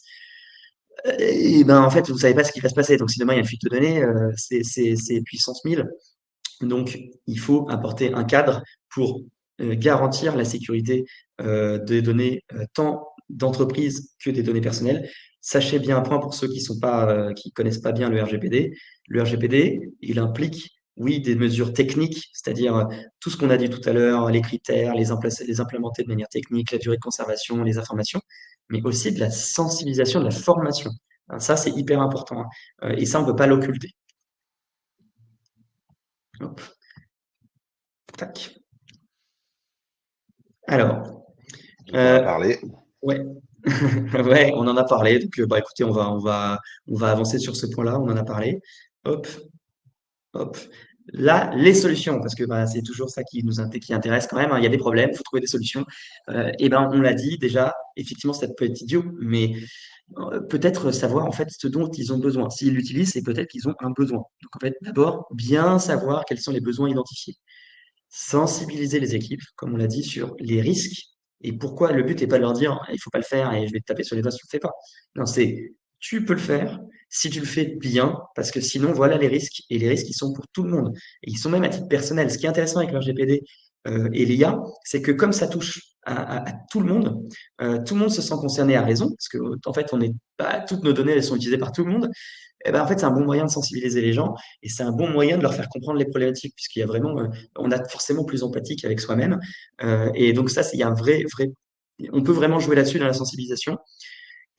et ben en fait, vous savez pas ce qui va se passer. Donc si demain il y a une fuite de données, c'est puissance 1000. Donc il faut apporter un cadre pour garantir la sécurité des données tant d'entreprise que des données personnelles. Sachez bien un point pour ceux qui connaissent pas bien le RGPD. Le RGPD, il implique oui des mesures techniques, c'est-à-dire tout ce qu'on a dit tout à l'heure, les critères, les implémenter de manière technique, la durée de conservation, les informations, mais aussi de la sensibilisation, de la formation. Hein, ça, c'est hyper important, hein. Et ça, on ne peut pas l'occulter. Hop, tac. Alors, On en a euh, parlé. ouais, ouais, on en a parlé. Donc, bah, écoutez, on va avancer sur ce point-là. On en a parlé. Hop, hop. Là, les solutions, parce que bah, c'est toujours ça qui intéresse quand même, hein. Il y a des problèmes, il faut trouver des solutions. Et ben, on l'a dit déjà, effectivement, ça peut être idiot, mais peut-être savoir en fait ce dont ils ont besoin. S'ils l'utilisent, c'est peut-être qu'ils ont un besoin. Donc, en fait, d'abord, bien savoir quels sont les besoins identifiés. Sensibiliser les équipes, comme on l'a dit, sur les risques et pourquoi le but n'est pas de leur dire il faut pas le faire et je vais te taper sur les doigts si tu le fais pas. Non, c'est tu peux le faire si tu le fais bien, parce que sinon, voilà les risques. Et les risques, ils sont pour tout le monde. Et ils sont même à titre personnel. Ce qui est intéressant avec le RGPD et l'IA, c'est que comme ça touche à tout le monde se sent concerné à raison, parce que en fait, toutes nos données, elles sont utilisées par tout le monde. Eh ben, en fait, c'est un bon moyen de sensibiliser les gens et c'est un bon moyen de leur faire comprendre les problématiques, puisqu'il y a vraiment, on a forcément plus empathique avec soi-même. Et donc ça, il y a un vrai, on peut vraiment jouer là-dessus dans la sensibilisation.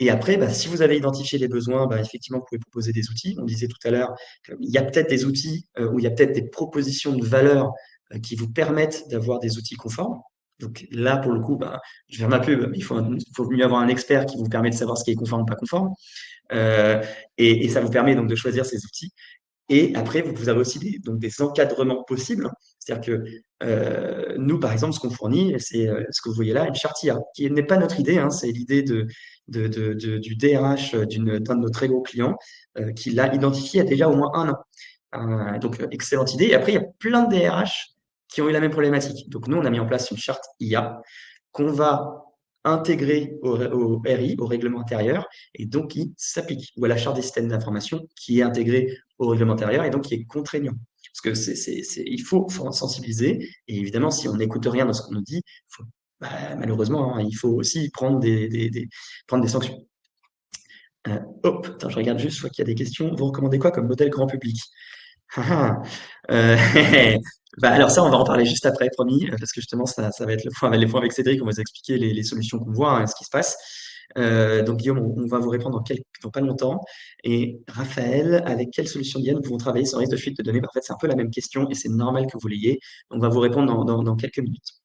Et après, bah, si vous avez identifié les besoins, bah, effectivement, vous pouvez proposer des outils. On disait tout à l'heure qu'il y a peut-être des outils où il y a peut-être des propositions de valeur qui vous permettent d'avoir des outils conformes. Donc là, pour le coup, bah, je vais faire ma pub, mais il faut mieux avoir un expert qui vous permet de savoir ce qui est conforme ou pas conforme. Euh, et ça vous permet donc de choisir ces outils. Et après, vous avez aussi donc des encadrements possibles. C'est-à-dire que nous, par exemple, ce qu'on fournit, c'est ce que vous voyez là, une charte IA, qui n'est pas notre idée, hein, c'est l'idée du DRH d'un de nos très gros clients qui l'a identifié il y a déjà au moins 1 an. Donc, excellente idée. Et après, il y a plein de DRH qui ont eu la même problématique. Donc, nous, on a mis en place une charte IA qu'on va intégrer au RI, au règlement intérieur, et donc qui s'applique, ou à la charte des systèmes d'information qui est intégrée au règlement intérieur et donc qui est contraignant. Parce que il faut sensibiliser, et évidemment, si on n'écoute rien de ce qu'on nous dit, malheureusement, hein, il faut aussi prendre des sanctions. Attends, je regarde juste, je vois qu'il y a des questions. Vous recommandez quoi comme modèle grand public? Ah, ah. Euh, alors ça, on va en parler juste après, promis, parce que justement, ça va être les points avec Cédric, on va vous expliquer les solutions qu'on voit, hein, ce qui se passe. Donc Guillaume, on va vous répondre dans pas longtemps. Et Raphaël, avec quelle solution d'IA nous pouvons travailler sans risque de fuite de données? En fait, c'est un peu la même question et c'est normal que vous l'ayez. On va vous répondre dans quelques minutes.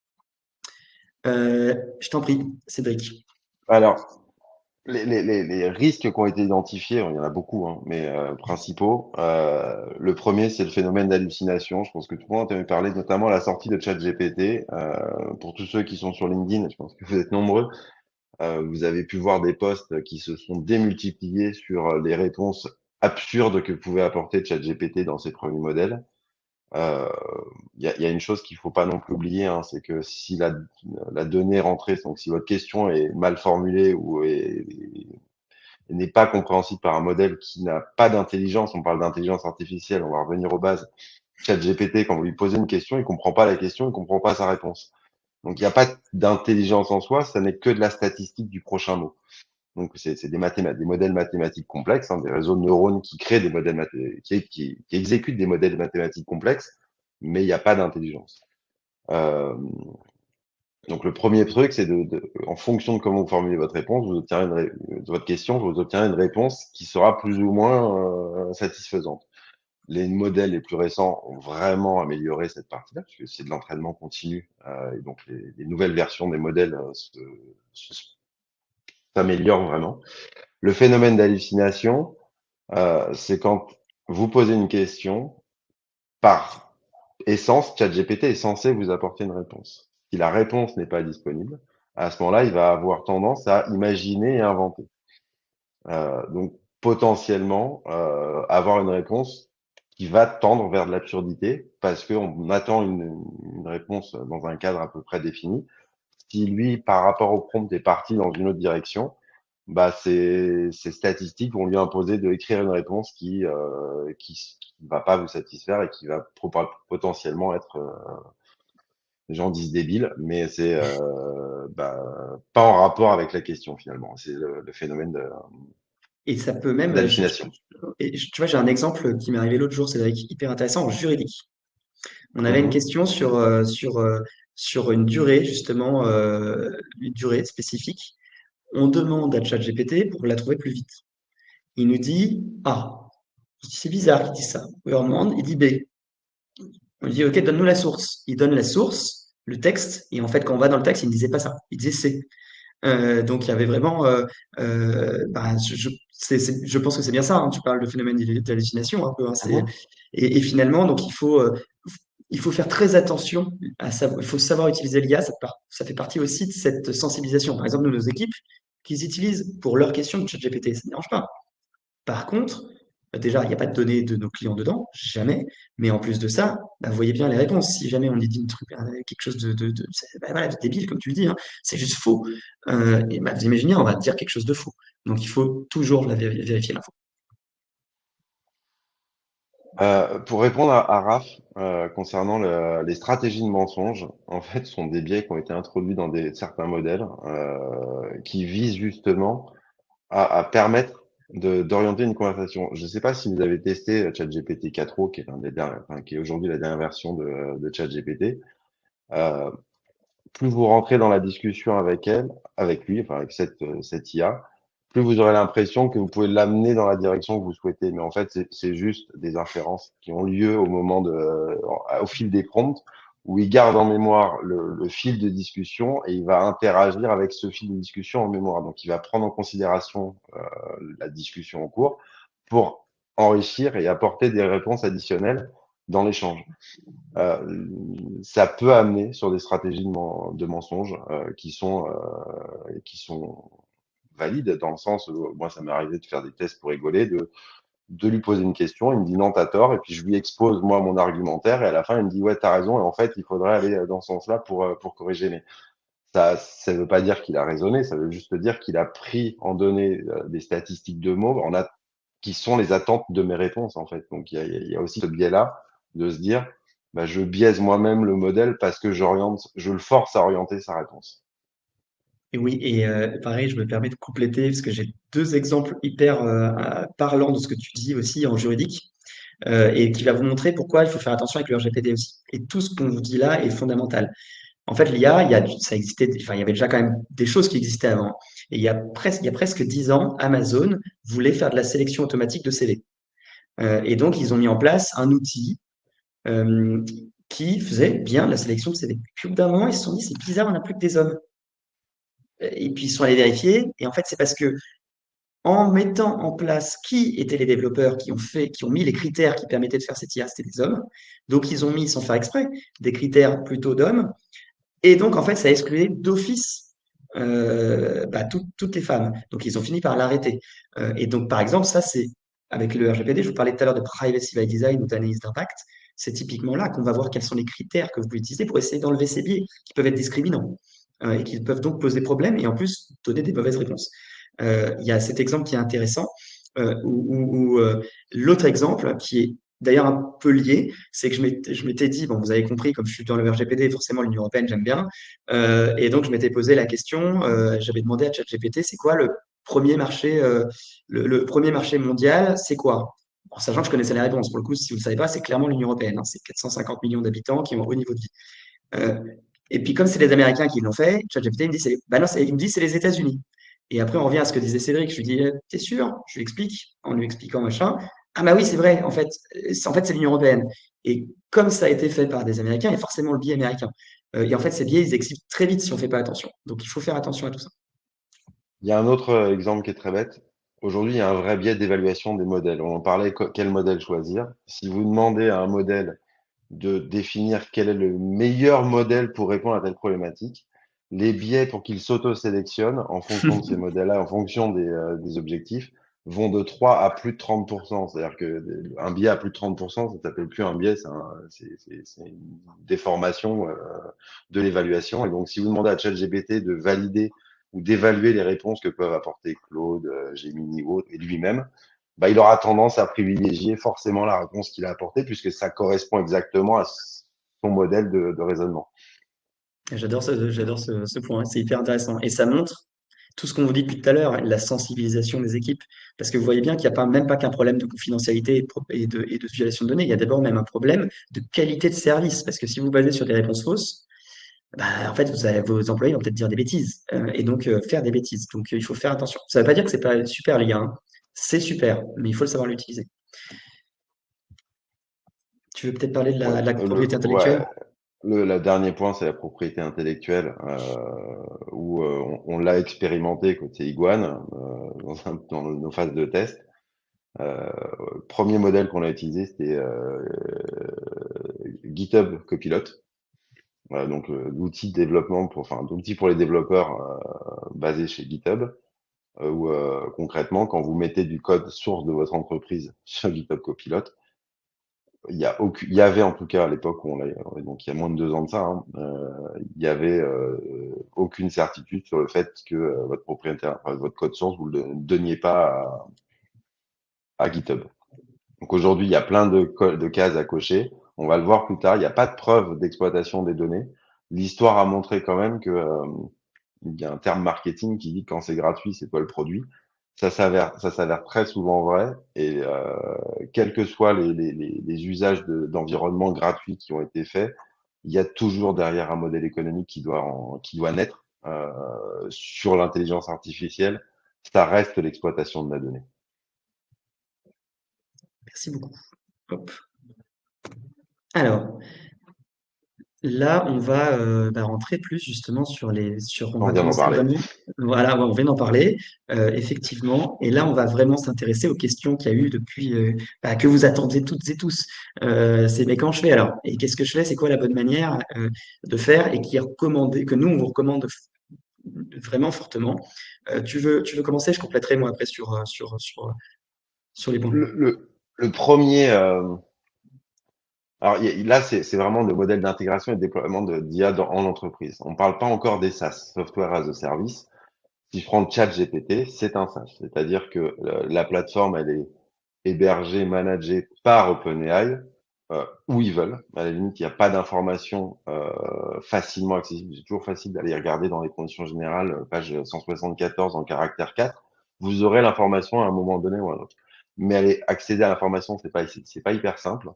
Je t'en prie, Cédric. Alors, les risques qui ont été identifiés, il y en a beaucoup, hein, mais principaux. Le premier, c'est le phénomène d'hallucination. Je pense que tout le monde a entendu parler, notamment à la sortie de ChatGPT. Pour tous ceux qui sont sur LinkedIn, je pense que vous êtes nombreux. Vous avez pu voir des posts qui se sont démultipliés sur les réponses absurdes que pouvait apporter ChatGPT dans ses premiers modèles. Euh, y a une chose qu'il faut pas non plus oublier, hein, c'est que si la donnée rentrée, donc si votre question est mal formulée ou n'est pas compréhensible par un modèle qui n'a pas d'intelligence, on parle d'intelligence artificielle, on va revenir aux bases. ChatGPT, quand vous lui posez une question, il comprend pas la question, il comprend pas sa réponse. Donc il n'y a pas d'intelligence en soi, ça n'est que de la statistique du prochain mot. Donc c'est des modèles mathématiques complexes, hein, des réseaux de neurones qui créent des modèles qui exécutent des modèles mathématiques complexes, mais il n'y a pas d'intelligence. Euh, donc le premier truc, c'est en fonction de comment vous formulez votre réponse, de votre question, vous obtiendrez une réponse qui sera plus ou moins satisfaisante. Les modèles les plus récents ont vraiment amélioré cette partie-là, parce que c'est de l'entraînement continu, et donc les nouvelles versions des modèles s'améliorent vraiment. Le phénomène d'hallucination, c'est quand vous posez une question, par essence, ChatGPT est censé vous apporter une réponse. Si la réponse n'est pas disponible, à ce moment-là, il va avoir tendance à imaginer et inventer. Donc, potentiellement, avoir une réponse qui va tendre vers de l'absurdité parce qu'on attend une réponse dans un cadre à peu près défini. Si lui, par rapport au prompt, est parti dans une autre direction, bah, ces statistiques vont lui imposer de écrire une réponse qui va pas vous satisfaire et qui va potentiellement être, les gens disent débile, mais c'est pas en rapport avec la question finalement. C'est le phénomène Et ça peut même, d'hallucination. tu vois, j'ai un exemple qui m'est arrivé l'autre jour, Cédric, hyper intéressant en juridique. On avait une Mhm. question sur une durée, justement, une durée spécifique. On demande à ChatGPT pour la trouver plus vite. Il nous dit A. C'est bizarre qu'il dise ça. On lui demande, il dit B. On lui dit OK, donne-nous la source. Il donne la source, le texte, et en fait, quand on va dans le texte, il ne disait pas ça. Il disait C. Donc il y avait vraiment, je pense que c'est bien ça, hein, tu parles de phénomène d'hallucination un peu, hein, Mhm. et finalement, donc il faut faire très attention à ça, il faut savoir utiliser l'IA, ça fait partie aussi de cette sensibilisation. Par exemple, nos équipes, qu'ils utilisent pour leurs questions de ChatGPT, ça ne dérange pas. Par contre, déjà, il n'y a pas de données de nos clients dedans, jamais. Mais en plus de ça, vous voyez bien les réponses. Si jamais on dit une truc, quelque chose voilà, de débile, comme tu le dis, hein, c'est juste faux. Et vous imaginez, on va dire quelque chose de faux. Donc il faut toujours vérifier l'info. Pour répondre à Raph, concernant les stratégies de mensonge, en fait, sont des biais qui ont été introduits dans certains modèles qui visent justement à permettre d'orienter une conversation. Je ne sais pas si vous avez testé ChatGPT 4o, qui est l'un des derniers, enfin, qui est aujourd'hui la dernière version de ChatGPT. Euh, Plus vous rentrez dans la discussion avec elle, avec lui, enfin avec cette IA, plus vous aurez l'impression que vous pouvez l'amener dans la direction que vous souhaitez. Mais en fait, c'est juste des inférences qui ont lieu au fil des prompts, où il garde en mémoire le fil de discussion et il va interagir avec ce fil de discussion en mémoire. Donc, il va prendre en considération la discussion en cours pour enrichir et apporter des réponses additionnelles dans l'échange. Euh, Ça peut amener sur des stratégies de mensonges qui sont valides dans le sens où moi ça m'est arrivé de faire des tests pour rigoler, de lui poser une question, il me dit non t'as tort et puis je lui expose moi mon argumentaire et à la fin il me dit ouais t'as raison et en fait il faudrait aller dans ce sens-là pour corriger. Mais ça veut pas dire qu'il a raisonné, ça veut juste dire qu'il a pris en données des statistiques de mots qui sont les attentes de mes réponses en fait. Donc il y a aussi ce biais-là de se dire bah, je biaise moi-même le modèle parce que je le force à orienter sa réponse. Et oui, et pareil, je me permets de compléter parce que j'ai deux exemples hyper parlants de ce que tu dis aussi en juridique et qui va vous montrer pourquoi il faut faire attention avec le RGPD aussi. Et tout ce qu'on vous dit là est fondamental. En fait, l'IA, ça existait, enfin, il y avait déjà quand même des choses qui existaient avant. Et il y a presque 10 ans, Amazon voulait faire de la sélection automatique de CV. Et donc, ils ont mis en place un outil euh, qui faisait bien la sélection de CV. Puis au bout d'un moment, ils se sont dit, c'est bizarre, on n'a plus que des hommes. Et puis ils sont allés vérifier. Et en fait, c'est parce que en mettant en place qui étaient les développeurs qui ont mis les critères qui permettaient de faire cette IA, c'était des hommes. Donc ils ont mis, sans faire exprès, des critères plutôt d'hommes. Et donc en fait, ça a excluait d'office toutes les femmes. Donc ils ont fini par l'arrêter. Et donc par exemple, ça c'est avec le RGPD, je vous parlais tout à l'heure de privacy by design ou d'analyse d'impact. C'est typiquement là qu'on va voir quels sont les critères que vous pouvez utiliser pour essayer d'enlever ces biais qui peuvent être discriminants et qui peuvent donc poser problème et en plus donner des mauvaises réponses. Il y a cet exemple qui est intéressant, l'autre exemple qui est d'ailleurs un peu lié, c'est que je m'étais dit, bon, vous avez compris, comme je suis dans le RGPD, forcément l'Union européenne, j'aime bien. Et donc je m'étais posé la question, j'avais demandé à ChatGPT, c'est quoi premier marché, le premier marché mondial, c'est quoi? En sachant que je connaissais les réponses. Pour le coup, si vous ne le savez pas, c'est clairement l'Union européenne, hein. C'est 450 millions d'habitants qui ont un haut niveau de vie. Euh, et puis, comme c'est les Américains qui l'ont fait, ChatGPT il me dit, bah non, il me dit, c'est les États-Unis. Et après, on revient à ce que disait Cédric. Je lui dis, t'es sûr? Je lui explique, en lui expliquant machin. Ah bah oui, c'est vrai, en fait, c'est l'Union européenne. Et comme ça a été fait par des Américains, il y a forcément le biais américain. Et en fait, ces biais, ils existent très vite si on ne fait pas attention. Donc, il faut faire attention à tout ça. Il y a un autre exemple qui est très bête. Aujourd'hui, il y a un vrai biais d'évaluation des modèles. On en parlait, quel modèle choisir. Si vous demandez à un modèle de définir quel est le meilleur modèle pour répondre à telle problématique, les biais pour qu'il s'auto-sélectionne en fonction de ces modèles-là, en fonction des objectifs, vont de 3 à plus de 30%. C'est-à-dire que un biais à plus de 30%, ça s'appelle plus un biais, c'est une déformation de l'évaluation. Et donc, si vous demandez à ChatGPT de valider ou d'évaluer les réponses que peuvent apporter Claude, Gemini ou autre, et lui-même, bah, il aura tendance à privilégier forcément la réponse qu'il a apportée, puisque ça correspond exactement à son modèle de raisonnement. J'adore ce point, c'est hyper intéressant. Et ça montre tout ce qu'on vous dit depuis tout à l'heure, la sensibilisation des équipes. Parce que vous voyez bien qu'il n'y a pas, même pas qu'un problème de confidentialité et de violation de données, il y a d'abord même un problème de qualité de service. Parce que si vous basez sur des réponses fausses, bah, en fait, vos employés vont peut-être dire des bêtises et donc faire des bêtises. Donc il faut faire attention. Ça ne veut pas dire que c'est pas super, les gars, hein. C'est super, mais il faut le savoir l'utiliser. Tu veux peut-être parler de Ouais, la propriété intellectuelle? le dernier point, c'est la propriété intellectuelle, où on l'a expérimenté côté Iguane, dans nos phases de test. Euh, Premier modèle qu'on a utilisé, c'était GitHub Copilot. Donc l'outil de développement l'outil pour les développeurs basé chez GitHub, où concrètement, quand vous mettez du code source de votre entreprise sur GitHub Copilot, il y avait en tout cas à l'époque où donc il y a moins de 2 ans de ça, hein, il y avait aucune certitude sur le fait que votre propriétaire, enfin, votre code source, vous le donniez pas à GitHub. Donc aujourd'hui, il y a plein de cases à cocher. On va le voir plus tard. Il n'y a pas de preuve d'exploitation des données. L'histoire a montré quand même que il y a un terme marketing qui dit que quand c'est gratuit, c'est toi le produit. Ça s'avère très souvent vrai. Et quels que soient les usages d'environnement gratuits qui ont été faits, il y a toujours derrière un modèle économique qui doit naître sur l'intelligence artificielle. Ça reste l'exploitation de la donnée. Merci beaucoup. Hop. Alors, Là, on va rentrer plus justement on On va vient d'en commencer parler. vraiment, voilà, ouais, on vient d'en parler, effectivement, et là, on va vraiment s'intéresser aux questions qu'il y a eu depuis, que vous attendez toutes et tous. C'est mais quand je fais alors? Et qu'est-ce que je fais? C'est quoi la bonne manière de faire et qui est recommandé, que nous, on vous recommande vraiment fortement. Tu veux commencer? Je compléterai moi après sur les points. Le premier, alors là, c'est vraiment le modèle d'intégration et de déploiement d'IA en entreprise. On ne parle pas encore des SaaS, Software as a Service. Si je prends ChatGPT, c'est un SaaS. C'est-à-dire que la plateforme, elle est hébergés, managés par OpenAI, où ils veulent. À la limite, il n'y a pas d'informations facilement accessibles. C'est toujours facile d'aller regarder dans les conditions générales, page 174 en caractère 4. Vous aurez l'information à un moment donné ou à un autre. Mais aller accéder à l'information, c'est pas hyper simple,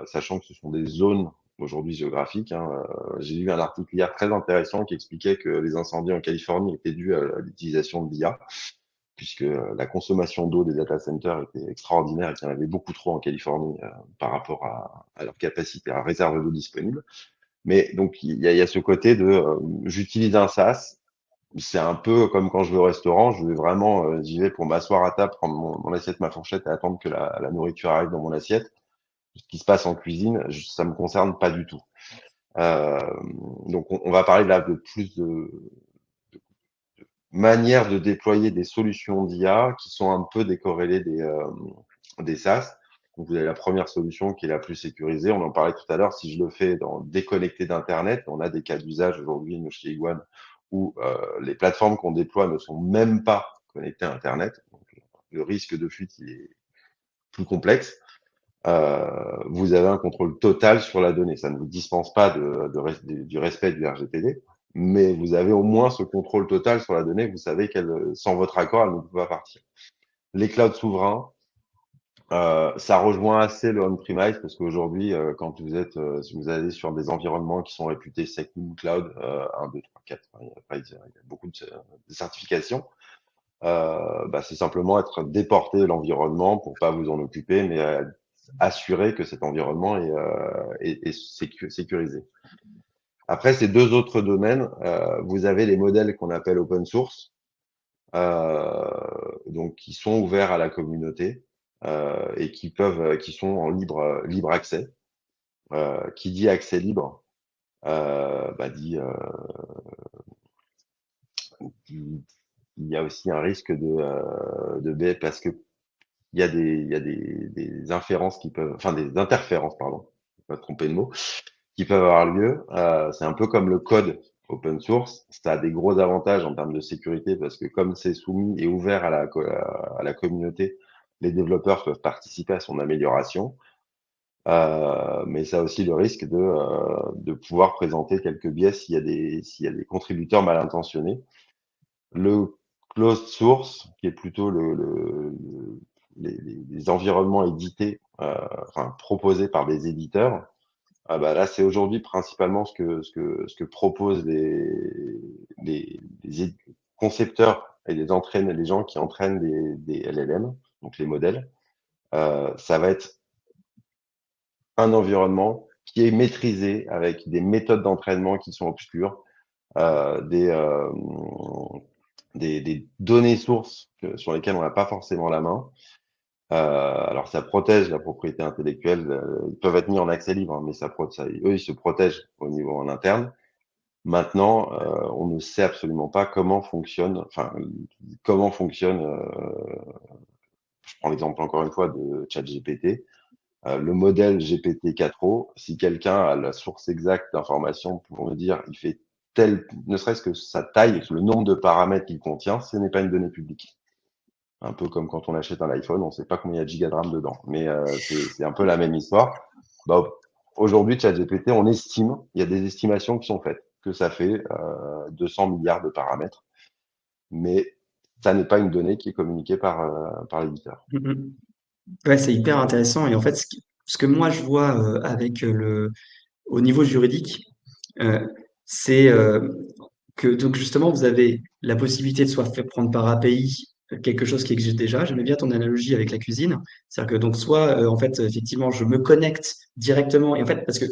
sachant que ce sont des zones aujourd'hui géographiques. Hein. J'ai lu un article hier très intéressant qui expliquait que les incendies en Californie étaient dus à l'utilisation de l'IA puisque la consommation d'eau des data centers était extraordinaire et qu'il y en avait beaucoup trop en Californie par rapport à leur capacité à réserve d'eau disponible. Mais donc il y a ce côté de j'utilise un SaaS, c'est un peu comme quand je vais au restaurant, je vais vraiment j'y vais pour m'asseoir à table, prendre mon assiette, ma fourchette et attendre que la nourriture arrive dans mon assiette. Ce qui se passe en cuisine, ça me concerne pas du tout. Euh, donc on va parler là de plus de manières de déployer des solutions d'IA qui sont un peu décorrélées des SaaS. Donc, vous avez la première solution qui est la plus sécurisée. On en parlait tout à l'heure. Si je le fais déconnecté d'Internet, on a des cas d'usage aujourd'hui nous, chez Iguane où les plateformes qu'on déploie ne sont même pas connectées à Internet. Donc, le risque de fuite il est plus complexe. Vous avez un contrôle total sur la donnée. Ça ne vous dispense pas du respect du RGPD, mais vous avez au moins ce contrôle total sur la donnée. Vous savez qu'elle, sans votre accord, elle ne peut pas partir. Les clouds souverains, ça rejoint assez le on-premise parce qu'aujourd'hui, quand vous êtes, si vous allez sur des environnements qui sont réputés SecNum Cloud 1, 2, 3, 4, il y a beaucoup de certifications. C'est simplement être déporté l'environnement pour pas vous en occuper, mais assurer que cet environnement est sécurisé. Après, ces deux autres domaines, vous avez les modèles qu'on appelle open source, donc qui sont ouverts à la communauté et qui sont en libre accès. Qui dit accès libre, dit il y a aussi un risque de biais parce que il y a des inférences qui peuvent, enfin des interférences, pardon, je vais pas tromper de mot, qui peuvent avoir lieu. C'est un peu comme le code open source. Ça a des gros avantages en termes de sécurité parce que comme c'est soumis et ouvert à la communauté, les développeurs peuvent participer à son amélioration. Mais ça a aussi le risque de pouvoir présenter quelques biais s'il y a des contributeurs mal intentionnés. Le closed source, qui est plutôt les environnements édités, enfin proposés par des éditeurs, là c'est aujourd'hui principalement ce que proposent les concepteurs et les gens qui entraînent des LLM, donc les modèles. Ça va être un environnement qui est maîtrisé avec des méthodes d'entraînement qui sont obscures, euh, des, euh, des données sources sur lesquelles on n'a pas forcément la main. Alors ça protège la propriété intellectuelle, ils peuvent être mis en accès libre, hein, mais eux ils se protègent au niveau en interne. Maintenant, on ne sait absolument pas comment fonctionne. Je prends l'exemple encore une fois de ChatGPT. Le modèle GPT-4o, si quelqu'un a la source exacte d'information pour me dire il fait ne serait-ce que sa taille, le nombre de paramètres qu'il contient, ce n'est pas une donnée publique. Un peu comme quand on achète un iPhone, on ne sait pas combien il y a de gigas de RAM dedans. Mais c'est un peu la même histoire. Bah, aujourd'hui, ChatGPT, on estime, il y a des estimations qui sont faites, que ça fait 200 milliards de paramètres. Mais ça n'est pas une donnée qui est communiquée par l'éditeur. Mhm. Ouais, c'est hyper intéressant. Et en fait, ce que moi je vois au niveau juridique, euh, c'est que donc justement vous avez la possibilité de soit faire prendre par API quelque chose qui existe déjà. J'aimais bien ton analogie avec la cuisine. C'est-à-dire que donc soit en fait effectivement je me connecte directement et en fait parce que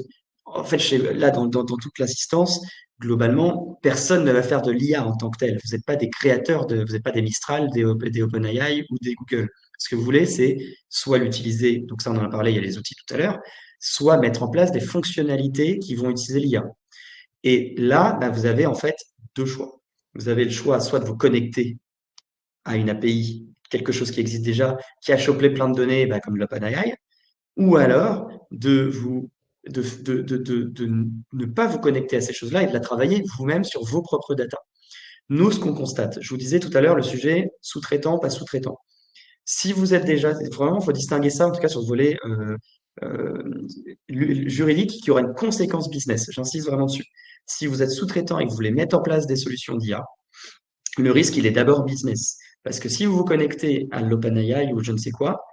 en fait, là, dans toute l'assistance, globalement, personne ne va faire de l'IA en tant que tel. Vous n'êtes pas des créateurs vous n'êtes pas des Mistral, des OpenAI ou des Google. Ce que vous voulez, c'est soit l'utiliser, donc ça on en a parlé, il y a les outils tout à l'heure, soit mettre en place des fonctionnalités qui vont utiliser l'IA. Et là, bah, vous avez en fait deux choix. Vous avez le choix soit de vous connecter à une API, quelque chose qui existe déjà, qui a chopé plein de données, bah, comme l'OpenAI, ou alors de ne pas vous connecter à ces choses-là et de la travailler vous-même sur vos propres data. Nous, ce qu'on constate, je vous disais tout à l'heure, le sujet sous-traitant, pas sous-traitant. Si vous êtes déjà, vraiment, il faut distinguer ça, en tout cas sur le volet euh, juridique, qui aura une conséquence business. J'insiste vraiment dessus. Si vous êtes sous-traitant et que vous voulez mettre en place des solutions d'IA, le risque, il est d'abord business. Parce que si vous vous connectez à l'OpenAI ou je ne sais quoi,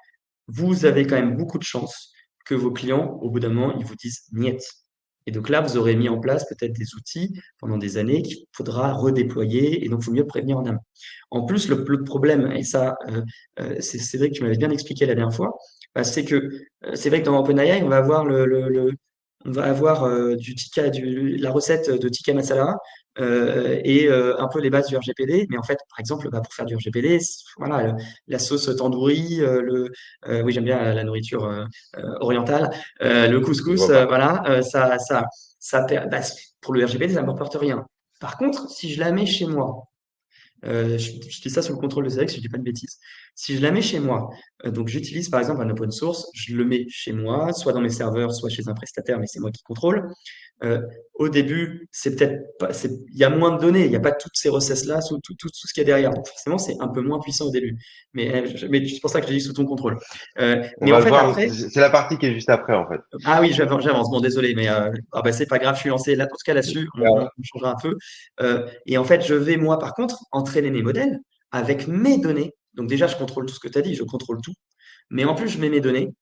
vous avez quand même beaucoup de chances que vos clients, au bout d'un moment, ils vous disent niet. Et donc là, vous aurez mis en place peut-être des outils pendant des années qu'il faudra redéployer et donc il faut mieux prévenir en amont. En plus, le problème, et ça, c'est vrai que tu m'avais bien expliqué la dernière fois, bah, c'est que c'est vrai que dans OpenAI, on va avoir on va avoir la recette de tikka masala et un peu les bases du RGPD. Mais en fait, par exemple, bah, pour faire du RGPD, voilà, la sauce tandoori, oui, j'aime bien la nourriture orientale, le Je couscous, vois pas. voilà, bah, pour le RGPD, ça ne m'apporte rien. Par contre, si je la mets chez moi, je dis ça sous le contrôle de Cédric si je dis pas de bêtises. Si je la mets chez moi, donc j'utilise par exemple un open source, je le mets chez moi, soit dans mes serveurs, soit chez un prestataire, mais c'est moi qui contrôle. Euh, Au début, c'est peut-être pas, il y a moins de données, il n'y a pas toutes ces recettes-là, tout ce qu'il y a derrière. Donc forcément, c'est un peu moins puissant au début. Mais c'est pour ça que je dis sous ton contrôle. On Mais en va le fait, voir. après, C'est la partie qui est juste après, en fait. ah oui, j'avance. Bon, désolé, mais ah bah, c'est pas grave, je suis lancé. Là, en tout cas, là-dessus, on changera un peu. Et en fait, je vais, moi, par contre, entraîner mes modèles avec mes données. Donc déjà, je contrôle tout ce que tu as dit, je contrôle tout. Mais en plus, je mets mes données.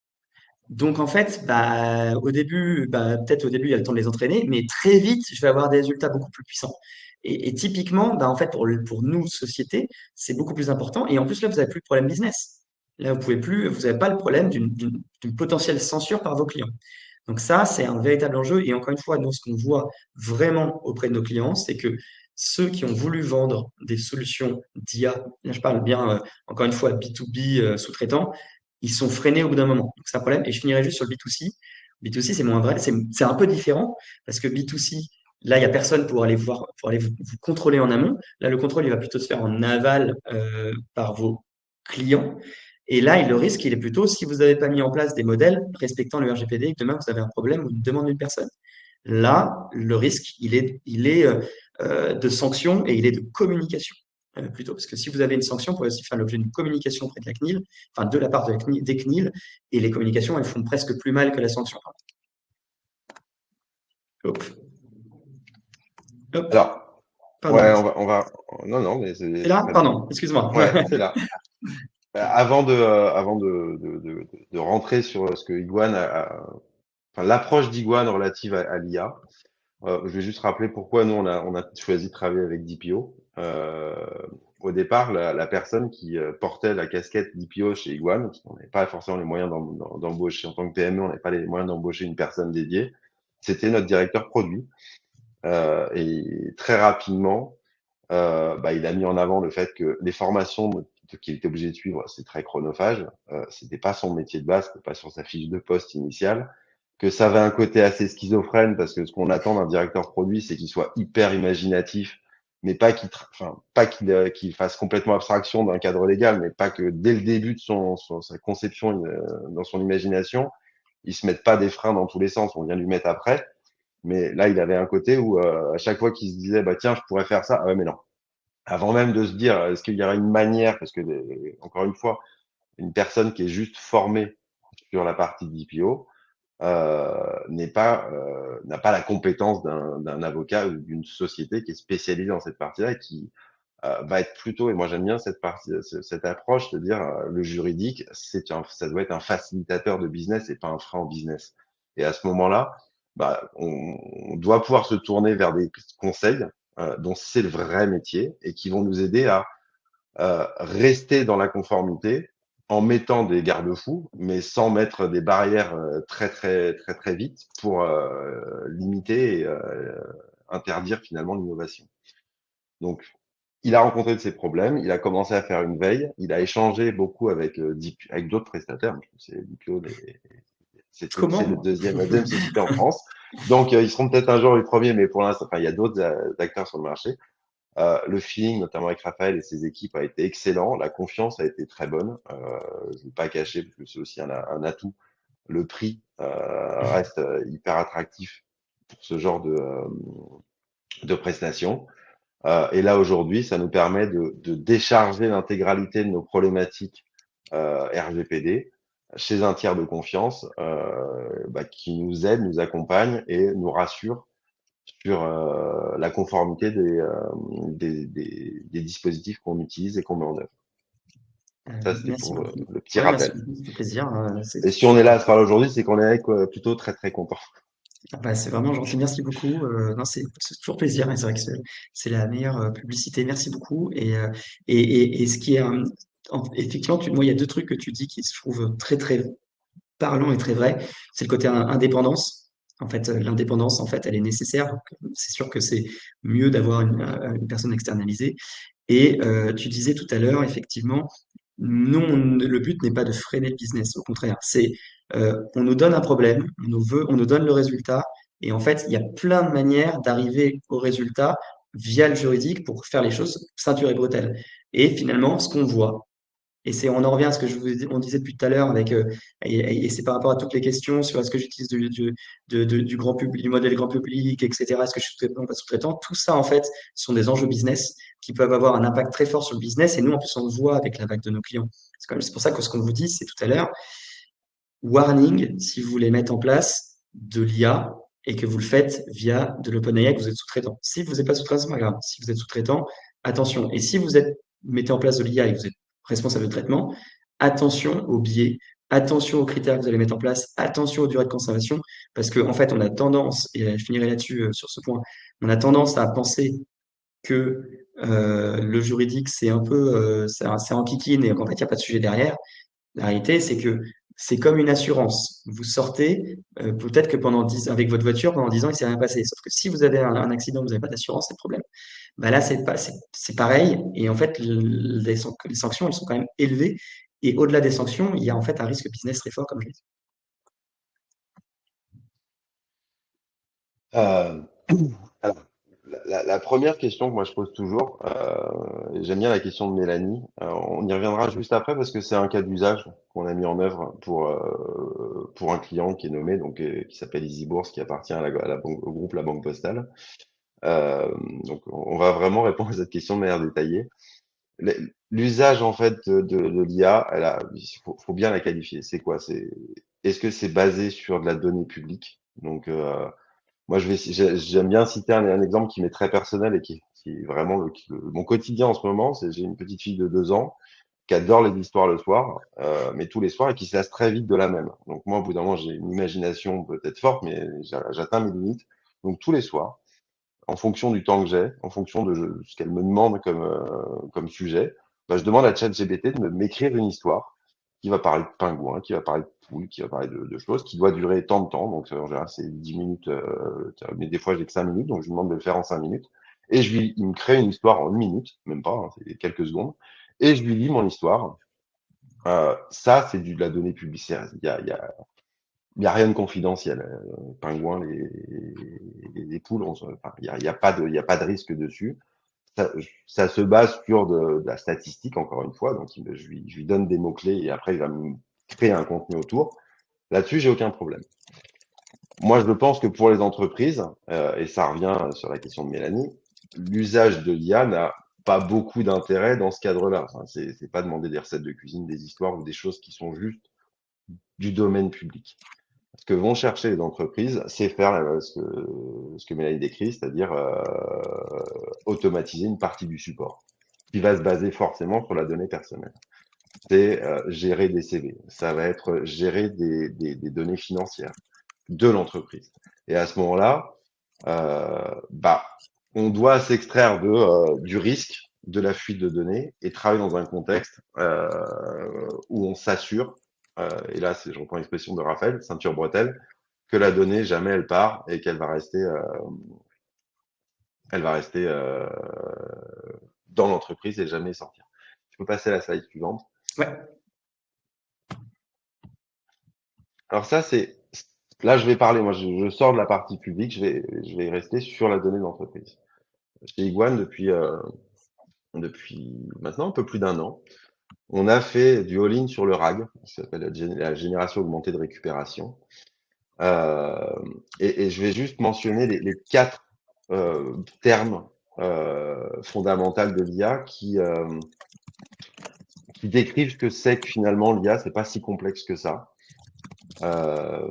Donc en fait, bah, au début, bah, peut-être au début, il y a le temps de les entraîner, mais très vite, je vais avoir des résultats beaucoup plus puissants. Et typiquement, bah, en fait, pour nous, société, c'est beaucoup plus important. Et en plus, là, vous n'avez plus de problème business. Là, vous n'avez pas le problème d'une potentielle censure par vos clients. Donc ça, c'est un véritable enjeu. Et encore une fois, nous, ce qu'on voit vraiment auprès de nos clients, c'est que ceux qui ont voulu vendre des solutions d'IA, là je parle bien, encore une fois, B2B sous-traitant, ils sont freinés au bout d'un moment. Donc c'est un problème. Et je finirai juste sur le B2C. B2C, c'est moins vrai. C'est un peu différent parce que B2C, là, il n'y a personne pour aller pour aller vous contrôler en amont. Là, le contrôle, il va plutôt se faire en aval par vos clients. Et là, le risque, il est plutôt si vous n'avez pas mis en place des modèles respectant le RGPD et que demain vous avez un problème ou une demande d'une personne. Là, le risque, il est de sanction et il est de communication plutôt. Parce que si vous avez une sanction, vous pouvez aussi faire l'objet d'une communication auprès de la CNIL, enfin de la part de des CNIL, et les communications, elles font presque plus mal que la sanction. Hop, hop, Alors, ouais, pardon. non, non, mais C'est c'est là? très bien. Pardon, excuse-moi. Ouais, c'est là. Avant de rentrer sur ce que Iguane enfin, l'approche d'Iguane relative à l'IA, je vais juste rappeler pourquoi nous, on a choisi de travailler avec DPO. Au départ, la personne qui portait la casquette DPO chez Iguane, parce qu'on n'avait pas forcément les moyens d'embaucher, en tant que PME, on n'avait pas les moyens d'embaucher une personne dédiée, c'était notre directeur produit. Et très rapidement, bah, il a mis en avant le fait que les formations qu'il était obligé de suivre, c'est très chronophage. C'était pas son métier de base, c'était pas sur sa fiche de poste initiale. Que ça avait un côté assez schizophrène parce que ce qu'on attend d'un directeur produit, c'est qu'il soit hyper imaginatif, mais pas qu'il fasse complètement abstraction d'un cadre légal, mais pas que dès le début de sa conception, dans son imagination, il se mette pas des freins dans tous les sens. On vient lui mettre après. Mais là, il avait un côté où à chaque fois qu'il se disait, bah tiens, je pourrais faire ça, ah ouais, mais non. Avant même de se dire, est-ce qu'il y aura une manière, parce que encore une fois, une personne qui est juste formée sur la partie d'IPO n'a pas la compétence d'un avocat ou d'une société qui est spécialisée dans cette partie-là et qui va être plutôt, et moi j'aime bien cette partie, cette approche de dire le juridique, ça doit être un facilitateur de business et pas un frein au business. Et à ce moment-là, bah, on doit pouvoir se tourner vers des conseils dont c'est le vrai métier et qui vont nous aider à rester dans la conformité en mettant des garde-fous, mais sans mettre des barrières très très très très vite pour limiter et interdire finalement l'innovation. Donc, il a rencontré de ces problèmes, il a commencé à faire une veille, il a échangé beaucoup avec, avec d'autres prestataires. Je trouve que c'est Diplo, c'est Comment? la deuxième société en France. Donc, ils seront peut-être un jour les premiers, mais pour l'instant, enfin, il y a d'autres acteurs sur le marché. Le feeling, notamment avec Raphaël et ses équipes, a été excellent. La confiance a été très bonne. Je ne vais pas cacher, parce que c'est aussi un atout. Le prix reste hyper attractif pour ce genre de prestations. Et là, aujourd'hui, ça nous permet de décharger l'intégralité de nos problématiques RGPD chez un tiers de confiance qui nous aide, nous accompagne et nous rassure sur la conformité des dispositifs qu'on utilise et qu'on met en œuvre. Ça, c'était Merci pour beaucoup. le petit Ouais, merci rappel. beaucoup, ça fait plaisir. C'est Et si on est super. là à se parler aujourd'hui, c'est qu'on est avec, plutôt très très content. Ah bah, c'est vraiment gentil. Merci beaucoup. Non, c'est toujours plaisir. Et c'est vrai que c'est la meilleure publicité. Merci beaucoup. Et ce qui est effectivement, moi, il y a deux trucs que tu dis qui se trouvent très très parlant et très vrai. C'est le côté indépendance. En fait, l'indépendance, en fait, elle est nécessaire. C'est sûr que c'est mieux d'avoir une personne externalisée. Et tu disais tout à l'heure, effectivement, non, le but n'est pas de freiner le business. Au contraire, c'est on nous donne un problème, on nous donne le résultat, et en fait, il y a plein de manières d'arriver au résultat via le juridique pour faire les choses ceinture et bretelles. Et finalement, ce qu'on voit, et on en revient à ce que on disait depuis tout à l'heure avec, et c'est par rapport à toutes les questions sur est-ce que j'utilise du grand public, du modèle grand public, etc. Est-ce que je suis sous-traitant, pas sous-traitant? Tout ça, en fait, sont des enjeux business qui peuvent avoir un impact très fort sur le business. Et nous, en plus, on le voit avec l'impact de nos clients. C'est pour ça que ce qu'on vous dit, c'est tout à l'heure, warning, si vous voulez mettre en place de l'IA et que vous le faites via de l'OpenAI, que vous êtes sous-traitant. Si vous n'êtes pas sous-traitant, c'est pas grave. Si vous êtes sous-traitant, attention. Et si mettez en place de l'IA et que vous êtes responsable de traitement, attention aux biais, attention aux critères que vous allez mettre en place, attention aux durées de conservation, parce qu'en fait, on a tendance, et je finirai là-dessus sur ce point, on a tendance à penser que le juridique, c'est un peu, c'est en kikine et qu'en fait, il n'y a pas de sujet derrière. La réalité, c'est que c'est comme une assurance. Vous sortez, peut-être que avec votre voiture, pendant 10 ans, il s'est rien passé. Sauf que si vous avez un accident, vous n'avez pas d'assurance, c'est le problème. Bah là, c'est pareil. Et en fait, les sanctions, elles sont quand même élevées. Et au-delà des sanctions, il y a en fait un risque business très fort, comme je l'ai dit. Euh, alors, la première question que moi je pose toujours, et j'aime bien la question de Mélanie, on y reviendra juste après parce que c'est un cas d'usage qu'on a mis en œuvre pour un client qui est nommé, donc qui s'appelle EasyBourse, qui appartient au groupe La Banque Postale. Euh, donc on va vraiment répondre à cette question de manière détaillée. L'usage en fait de l'IA, faut bien la qualifier. C'est quoi? Est-ce que c'est basé sur de la donnée publique? Donc moi, j'aime bien citer un exemple qui m'est très personnel et qui est vraiment mon quotidien en ce moment. J'ai une petite fille de 2 ans qui adore les histoires le soir, mais tous les soirs et qui se lasse très vite de la même. Donc moi, au bout d'un moment, j'ai une imagination peut-être forte, mais j'atteins mes limites. Donc tous les soirs, en fonction du temps que j'ai, en fonction de ce qu'elle me demande comme sujet, bah, je demande à ChatGPT de m'écrire une histoire qui va parler de pingouins, qui va parler de poules, qui va parler de choses, qui doit durer tant de temps. Donc, en général, c'est 10 minutes, mais des fois, j'ai que 5 minutes, donc je lui demande de le faire en 5 minutes. Et il me crée une histoire en 1 minute, même pas, hein, c'est quelques secondes. Et je lui lis mon histoire. Ça, c'est de la donnée publicitaire. Il y a rien de confidentiel. Pingouins, les poules, enfin, il y a pas de risque dessus. Ça se base sur de la statistique, encore une fois. Donc, je lui donne des mots-clés et après, il va me créer un contenu autour. Là-dessus, j'ai aucun problème. Moi, je pense que pour les entreprises, et ça revient sur la question de Mélanie, l'usage de l'IA n'a pas beaucoup d'intérêt dans ce cadre-là. Enfin, c'est pas demander des recettes de cuisine, des histoires ou des choses qui sont juste du domaine public. Ce que vont chercher les entreprises, c'est faire ce que Mélanie décrit, c'est-à-dire automatiser une partie du support, qui va se baser forcément sur la donnée personnelle. C'est gérer des CV, ça va être gérer des données financières de l'entreprise. Et à ce moment-là, bah, on doit s'extraire du risque de la fuite de données et travaille dans un contexte où on s'assure, et là je reprends l'expression de Raphaël, ceinture bretelle, que la donnée jamais elle part et qu'elle va rester, elle va rester dans l'entreprise et jamais sortir. Je peux passer à la slide suivante. Ouais, Alors ça, là je vais parler, moi je sors de la partie publique, je vais rester sur la donnée d'entreprise. Chez Iguane, depuis maintenant un peu plus d'un an, on a fait du all-in sur le RAG, qui s'appelle la génération augmentée de récupération. Euh, et je vais juste mentionner les quatre termes fondamentaux de l'IA qui décrivent ce que c'est que finalement l'IA. C'est pas si complexe que ça. Euh,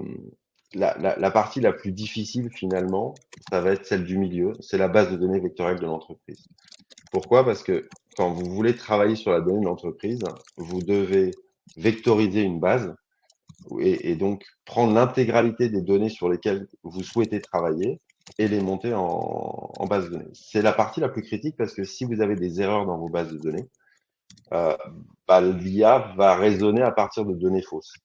la partie la plus difficile finalement, ça va être celle du milieu, c'est la base de données vectorielle de l'entreprise. Pourquoi? Parce que quand vous voulez travailler sur la donnée de l'entreprise, vous devez vectoriser une base et donc prendre l'intégralité des données sur lesquelles vous souhaitez travailler et les monter en base de données. C'est la partie la plus critique parce que si vous avez des erreurs dans vos bases de données, euh, l'IA va raisonner à partir de données fausses.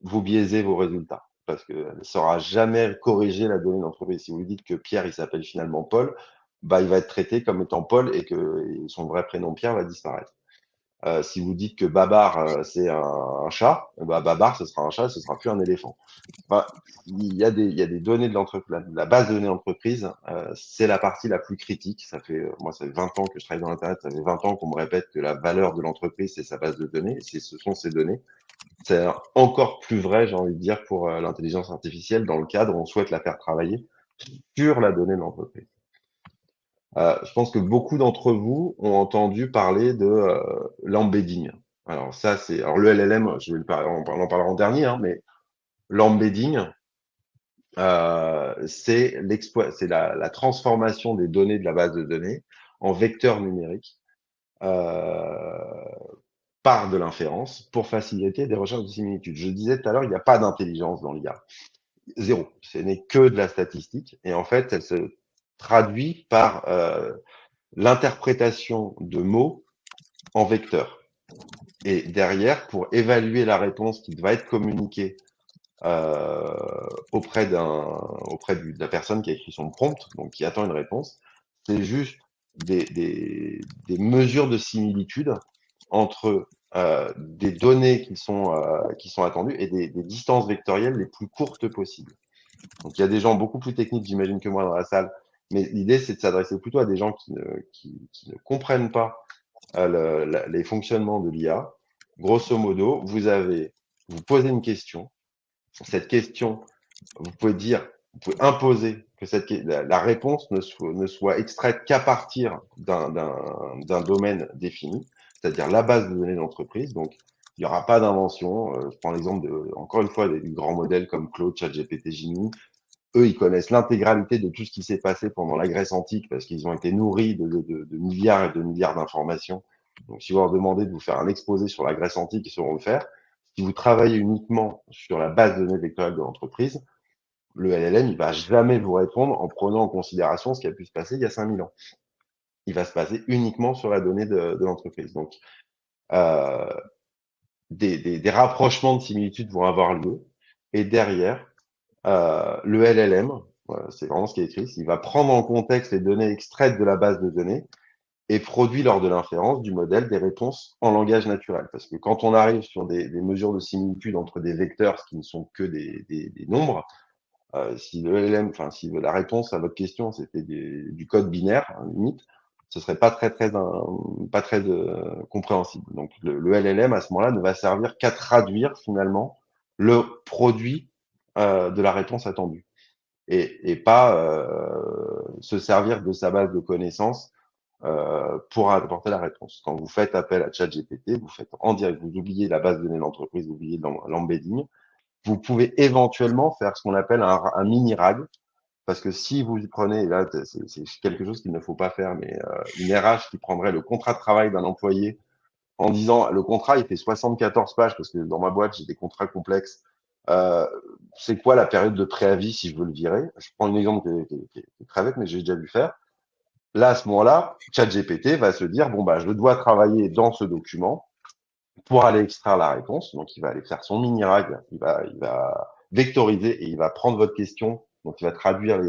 Vous biaisez vos résultats parce qu'elle ne saura jamais corriger la donnée d'entreprise. Si vous lui dites que Pierre, il s'appelle finalement Paul, il va être traité comme étant Paul et que son vrai prénom Pierre va disparaître. Si vous dites que Babar, c'est un chat, Babar, ce sera un chat, ce sera plus un éléphant. Enfin, il y a des données de l'entreprise, la base de données d'entreprise, c'est la partie la plus critique. Moi, ça fait 20 ans que je travaille dans l'Internet, ça fait 20 ans qu'on me répète que la valeur de l'entreprise, c'est sa base de données, ce sont ces données. C'est encore plus vrai, j'ai envie de dire, pour l'intelligence artificielle, dans le cadre où on souhaite la faire travailler sur la donnée de l'entreprise. Je pense que beaucoup d'entre vous ont entendu parler de l'embedding. Alors ça, alors le LLM, on en parlera en dernier, hein, mais l'embedding, c'est la transformation des données de la base de données en vecteurs numériques euh, par de l'inférence pour faciliter des recherches de similitudes. Je disais tout à l'heure, il n'y a pas d'intelligence dans l'IA. Zéro. Ce n'est que de la statistique. Et en fait, elle se traduit par l'interprétation de mots en vecteurs. Et derrière, pour évaluer la réponse qui va être communiquée euh, auprès de la personne qui a écrit son prompt, donc qui attend une réponse, c'est juste des mesures de similitude entre des données qui sont attendues et des distances vectorielles les plus courtes possibles. Donc il y a des gens beaucoup plus techniques, j'imagine, que moi dans la salle, mais l'idée c'est de s'adresser plutôt à des gens qui ne comprennent pas les fonctionnements de l'IA. Grosso modo, vous posez une question. Cette question, vous pouvez imposer que la réponse ne soit extraite qu'à partir d'un domaine défini, c'est-à-dire la base de données d'entreprise. Donc, il n'y aura pas d'invention. Je prends l'exemple encore une fois, des grands modèles comme Claude, ChatGPT, Gemini. Eux, ils connaissent l'intégralité de tout ce qui s'est passé pendant la Grèce antique parce qu'ils ont été nourris de milliards et de milliards d'informations. Donc, si vous leur demandez de vous faire un exposé sur la Grèce antique, ils sauront le faire. Si vous travaillez uniquement sur la base de données vectorielle de l'entreprise, le LLM, il va jamais vous répondre en prenant en considération ce qui a pu se passer il y a 5000 ans. Il va se baser uniquement sur la donnée de l'entreprise. Donc, euh, des rapprochements de similitudes vont avoir lieu. Et derrière, le LLM, voilà, c'est vraiment ce qui est écrit, il va prendre en contexte les données extraites de la base de données et produit lors de l'inférence du modèle des réponses en langage naturel. Parce que quand on arrive sur des mesures de similitude entre des vecteurs, ce qui ne sont que des nombres, si le LLM, enfin si la réponse à votre question c'était du code binaire, hein, limite, ce serait pas très compréhensible. Donc le LLM à ce moment-là ne va servir qu'à traduire finalement le produit de la réponse attendue et pas se servir de sa base de connaissances pour apporter la réponse. Quand vous faites appel à ChatGPT, vous faites en direct, vous oubliez la base de données de l'entreprise, vous oubliez l'embedding, vous pouvez éventuellement faire ce qu'on appelle un mini RAG, parce que si vous y prenez, là c'est quelque chose qu'il ne faut pas faire, mais une RH qui prendrait le contrat de travail d'un employé en disant le contrat il fait 74 pages, parce que dans ma boîte j'ai des contrats complexes, euh, c'est quoi la période de préavis si je veux le virer? Je prends un exemple qui est très bête, mais j'ai déjà vu faire. Là, à ce moment-là, ChatGPT va se dire, bon, bah, je dois travailler dans ce document pour aller extraire la réponse. Donc, il va aller faire son mini-RAG, il va vectoriser et il va prendre votre question. Donc, il va traduire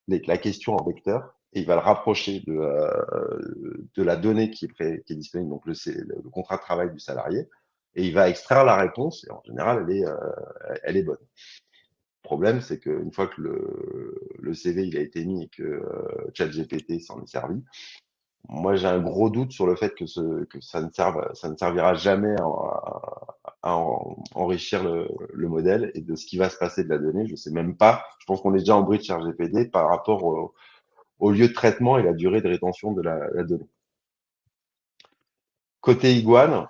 la question en vecteur et il va le rapprocher de la donnée qui est disponible, donc le contrat de travail du salarié. Et il va extraire la réponse et en général, elle est bonne. Le problème, c'est qu'une fois que le CV il a été mis et que ChatGPT s'en est servi, moi j'ai un gros doute sur le fait que ça ne servira jamais enrichir le modèle et de ce qui va se passer de la donnée. Je sais même pas. Je pense qu'on est déjà en bris de ChatGPT par rapport au lieu de traitement et la durée de rétention de la donnée. Côté Iguane,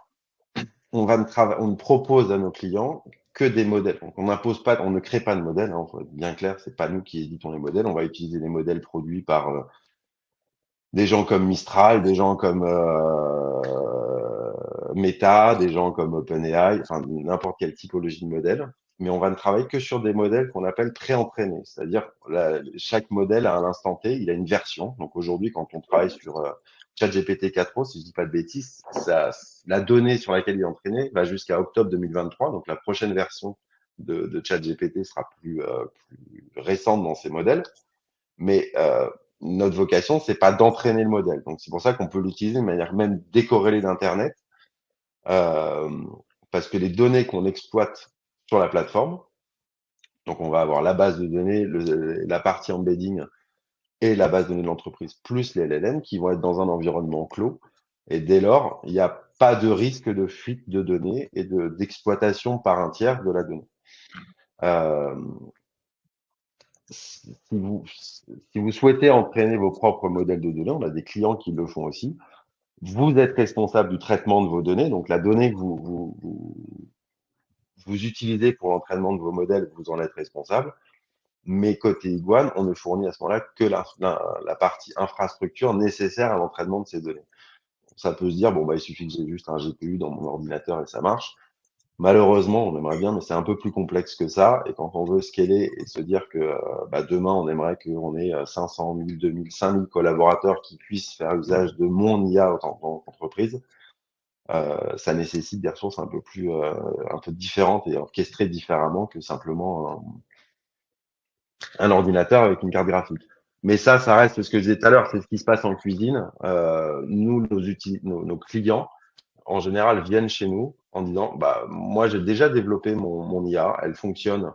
on ne propose à nos clients que des modèles. Donc, on n'impose pas, on ne crée pas de modèle. Hein, faut être bien clair, c'est pas nous qui éditons les modèles. On va utiliser les modèles produits par des gens comme Mistral, des gens comme Meta, des gens comme OpenAI, enfin n'importe quelle typologie de modèle. Mais on va ne travailler que sur des modèles qu'on appelle pré-entraînés. C'est-à-dire, chaque modèle, à l'instant T, il a une version. Donc aujourd'hui, quand on travaille sur ChatGPT 4o, si je dis pas de bêtises, la donnée sur laquelle il est entraîné va jusqu'à octobre 2023. Donc la prochaine version de ChatGPT sera plus récente dans ces modèles. Mais notre vocation, c'est pas d'entraîner le modèle. Donc c'est pour ça qu'on peut l'utiliser de manière même décorrélée d'Internet, euh, parce que les données qu'on exploite sur la plateforme, donc on va avoir la base de données, la partie embedding et la base de données de l'entreprise, plus les LLM qui vont être dans un environnement clos. Et dès lors, il n'y a pas de risque de fuite de données et d'exploitation par un tiers de la donnée. Euh, si vous souhaitez entraîner vos propres modèles de données, on a des clients qui le font aussi. Vous êtes responsable du traitement de vos données, donc la donnée que vous utilisez pour l'entraînement de vos modèles, vous en êtes responsable. Mais côté Iguane, on ne fournit à ce moment-là que la partie infrastructure nécessaire à l'entraînement de ces données. Ça peut se dire, bon, bah, il suffit que j'ai juste un GPU dans mon ordinateur et ça marche. Malheureusement, on aimerait bien, mais c'est un peu plus complexe que ça. Et quand on veut scaler et se dire que bah, demain, on aimerait qu'on ait 500 000, 2000, 5000 collaborateurs qui puissent faire usage de mon IA en tant qu'entreprise, ça nécessite des ressources un peu différentes et orchestrées différemment que simplement un ordinateur avec une carte graphique. Mais ça reste ce que je disais tout à l'heure, c'est ce qui se passe en cuisine. Nous, nos clients, en général, viennent chez nous en disant, bah, moi, j'ai déjà développé mon IA, elle fonctionne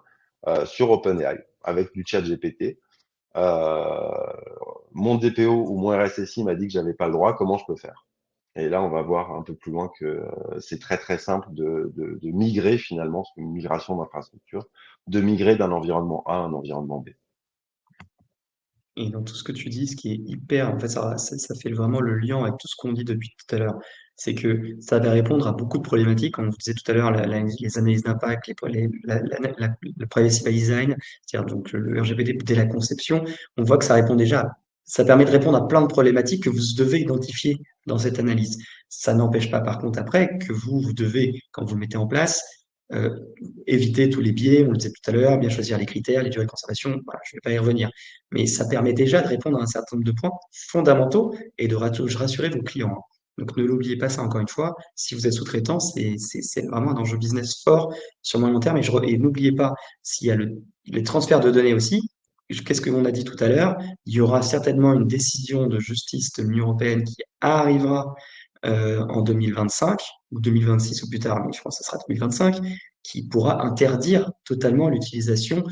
sur OpenAI avec du chat GPT. Euh, Mon DPO ou mon RSSI m'a dit que j'avais pas le droit, comment je peux faire? Et là, on va voir un peu plus loin que c'est très très simple de migrer finalement, c'est une migration d'infrastructure, de migrer d'un environnement A à un environnement B. Et dans tout ce que tu dis, ce qui est hyper, en fait, ça fait vraiment le lien avec tout ce qu'on dit depuis tout à l'heure. C'est que ça va répondre à beaucoup de problématiques. Comme on vous disait tout à l'heure, les analyses d'impact, le privacy by design, c'est-à-dire donc le RGPD dès la conception, on voit que ça répond déjà. Ça permet de répondre à plein de problématiques que vous devez identifier dans cette analyse. Ça n'empêche pas, par contre, après, que vous devez, quand vous le mettez en place, euh, éviter tous les biais, on le disait tout à l'heure, bien choisir les critères, les durées de conservation. Voilà, je ne vais pas y revenir, mais ça permet déjà de répondre à un certain nombre de points fondamentaux et de rassurer vos clients. Donc ne l'oubliez pas ça encore une fois, si vous êtes sous-traitant, c'est vraiment un enjeu business fort sur le long terme. Et n'oubliez pas, s'il y a les transferts de données aussi, qu'est-ce qu'on a dit tout à l'heure? Il y aura certainement une décision de justice de l'Union européenne qui arrivera en 2025 ou 2026 ou plus tard, mais je pense que ce sera 2025, qui pourra interdire totalement l'utilisation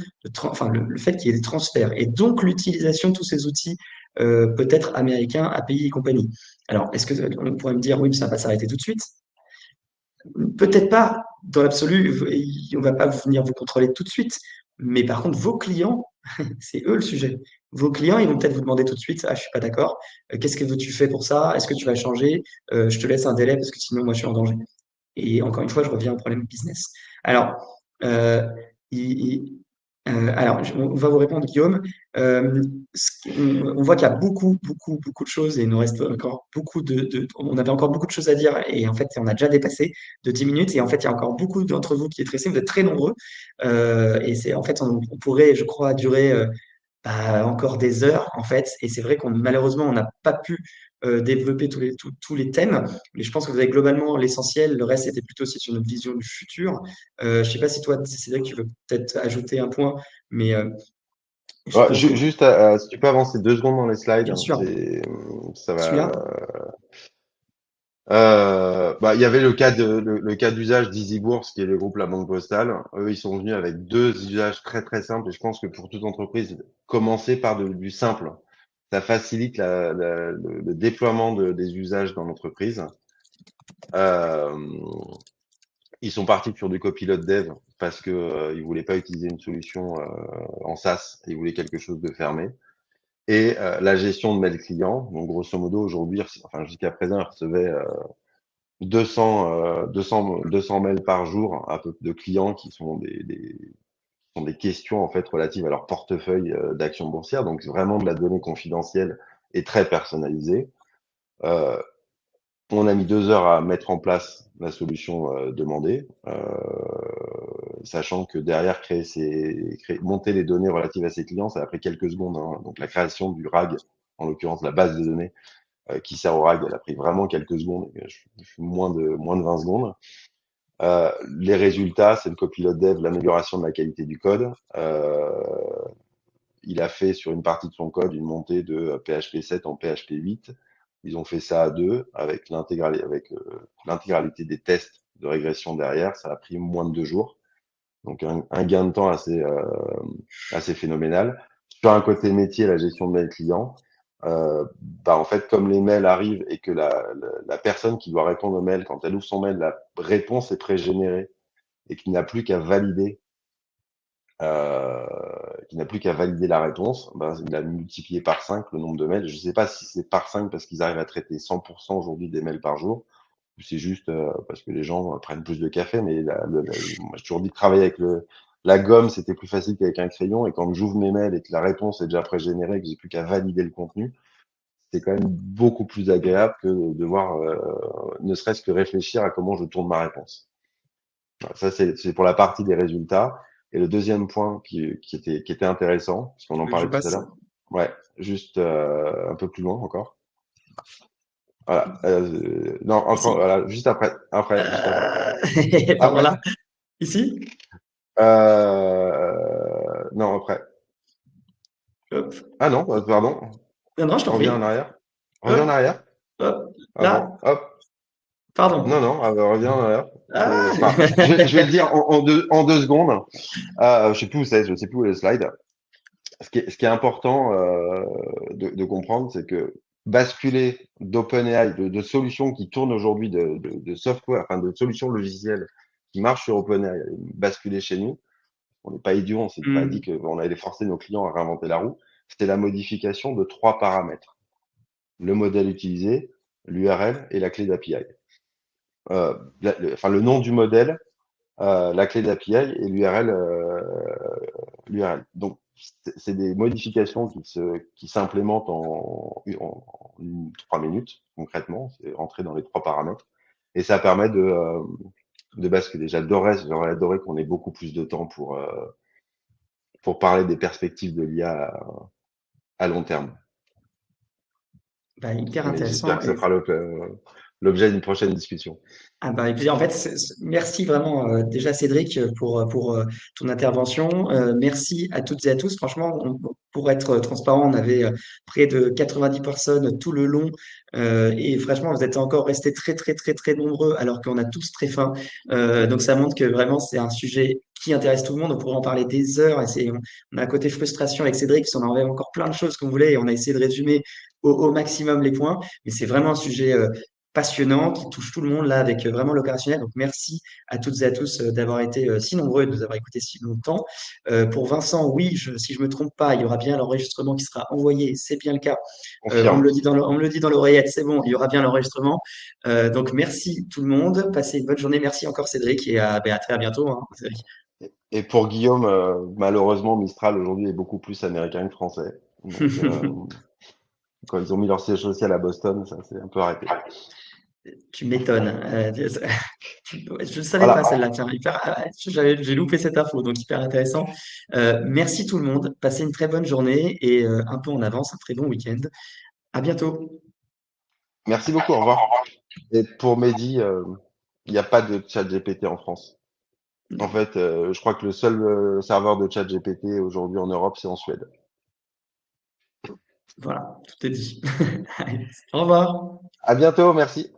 enfin le fait qu'il y ait des transferts et donc l'utilisation de tous ces outils peut-être américains, API et compagnie. Alors, est-ce que on pourrait me dire oui, mais ça va pas s'arrêter tout de suite? Peut-être pas, dans l'absolu, on va pas venir vous contrôler tout de suite, mais par contre, vos clients, c'est eux le sujet. Vos clients, ils vont peut-être vous demander tout de suite, ah, je suis pas d'accord, qu'est-ce que tu fais pour ça? Est-ce que tu vas changer? Je te laisse un délai parce que sinon, moi, je suis en danger. Et encore une fois, je reviens au problème business. Alors, euh, il- on va vous répondre, Guillaume. Euh, on voit qu'il y a beaucoup, beaucoup, beaucoup de choses et il nous reste encore beaucoup on avait encore beaucoup de choses à dire et en fait, on a déjà dépassé de 10 minutes et en fait, il y a encore beaucoup d'entre vous qui êtes restés, vous êtes très nombreux et c'est en fait, on pourrait, je crois, durer. encore des heures en fait. Et c'est vrai qu'on malheureusement on n'a pas pu développer tous les thèmes, mais je pense que vous avez globalement l'essentiel. Le reste était plutôt aussi sur notre vision du futur. Je sais pas si toi, Cédric, tu veux peut-être ajouter un point, mais je Ouais, pense que juste, si tu peux avancer 2 secondes dans les slides, bien hein, sûr, ça celui-là, va. Bah, il y avait le cas d'usage d'EasyBourse, qui est le groupe La Banque Postale. Eux, ils sont venus avec 2 usages très très simples. Et je pense que pour toute entreprise, commencer par du simple, ça facilite le déploiement des usages dans l'entreprise. Euh, Ils sont partis sur du copilote dev parce que ils voulaient pas utiliser une solution en SaaS, ils voulaient quelque chose de fermé. Et la gestion de mail client. Donc grosso modo aujourd'hui, enfin jusqu'à présent, ils recevaient 200 mails par jour à peu de clients qui sont sont des questions en fait relatives à leur portefeuille d'actions boursières. Donc c'est vraiment de la donnée confidentielle et très personnalisée. Euh, on a mis 2 heures à mettre en place la solution demandée, sachant que derrière monter les données relatives à ses clients, ça a pris quelques secondes, hein. Donc la création du RAG, en l'occurrence la base de données qui sert au RAG, elle a pris vraiment quelques secondes, moins de 20 secondes. Les résultats, c'est le copilote dev, l'amélioration de la qualité du code. Il a fait sur une partie de son code une montée de PHP 7 en PHP 8. Ils ont fait ça à deux avec l'intégralité des tests de régression derrière. Ça a pris moins de 2 jours. Donc un gain de temps assez phénoménal. Sur un côté métier, la gestion de mail client, bah en fait, comme les mails arrivent et que la personne qui doit répondre au mail, quand elle ouvre son mail, la réponse est pré-générée et euh, qu'il n'a plus qu'à valider la réponse, ben, il a multiplié par 5 le nombre de mails. Je ne sais pas si c'est par 5 parce qu'ils arrivent à traiter 100% aujourd'hui des mails par jour, ou c'est juste parce que les gens prennent plus de café, mais moi, j'ai toujours dit que travailler avec la gomme, c'était plus facile qu'avec un crayon, et quand j'ouvre mes mails et que la réponse est déjà pré-générée, et que j'ai plus qu'à valider le contenu, c'est quand même beaucoup plus agréable que de devoir ne serait-ce que réfléchir à comment je tourne ma réponse. Voilà, ça, c'est pour la partie des résultats. Et le deuxième point qui était intéressant, parce qu'on tu en veux que je parlait tout à passe? l'heure, ouais, juste un peu plus loin encore. Voilà, non, encore, Ici. voilà, juste après. Pardon, Après, là. Ici. non, après. Hop. Ah non, pardon, Non, non, je t'en reviens en prie. arrière. Reviens en Hop, arrière, hop, là. avant, hop. Non, Pardon. non, reviens en arrière. Ah! Enfin, je vais le dire en 2 secondes. Je sais plus où c'est, je sais plus où est le slide. Ce qui est important de comprendre, c'est que basculer d'OpenAI, de solutions qui tournent aujourd'hui de software, enfin de solutions logicielles qui marchent sur OpenAI, basculer chez nous, on n'est pas idiots, on s'est pas dit Hmm. qu'on allait forcer nos clients à réinventer la roue. C'était la modification de 3 paramètres: le modèle utilisé, l'URL et la clé d'API. Enfin, le nom du modèle, la clé d'API et l'URL. Donc, c'est des modifications qui s'implémentent en 3 minutes, concrètement. C'est rentrer dans les 3 paramètres. Et ça permet de basculer. J'aurais adoré qu'on ait beaucoup plus de temps pour parler des perspectives de l'IA à long terme. Bah, hyper Mais j'espère intéressant. que ça fera l'objet d'une prochaine discussion. Ah bah, avec plaisir. En fait, merci vraiment déjà Cédric pour ton intervention. Merci à toutes et à tous. Franchement, pour être transparent, on avait près de 90 personnes tout le long et franchement, vous êtes encore restés très très très très nombreux alors qu'on a tous très faim. Donc ça montre que vraiment c'est un sujet qui intéresse tout le monde. On pourrait en parler des heures et on a un côté frustration avec Cédric, parce qu'on en avait encore plein de choses qu'on voulait et on a essayé de résumer au maximum les points. Mais c'est vraiment un sujet passionnant qui touche tout le monde là avec vraiment l'opérationnel. Donc merci à toutes et à tous d'avoir été si nombreux et de nous avoir écoutés si longtemps. Pour Vincent, oui, si je me trompe pas, il y aura bien l'enregistrement qui sera envoyé. C'est bien le cas. On me Confirme. le dit on me le dit dans l'oreillette. C'est bon, il y aura bien l'enregistrement. Donc merci tout le monde. Passez une bonne journée. Merci encore Cédric et à très bientôt, hein, Cédric. Et pour Guillaume, malheureusement, Mistral aujourd'hui est beaucoup plus américain que français. Donc, quand ils ont mis leur siège social à Boston, ça s'est un peu arrêté. Tu m'étonnes. Je ne savais pas Voilà. celle-là, tiens, j'ai loupé cette info, donc hyper intéressant. Merci tout le monde, passez une très bonne journée et un peu en avance, un très bon week-end. À bientôt. Merci beaucoup. Au revoir. Et pour Mehdi, il n'y a pas de chat GPT en France. En Non, fait, je crois que le seul serveur de chat GPT aujourd'hui en Europe, c'est en Suède. voilà, tout est dit. Allez, au revoir. À bientôt. Merci.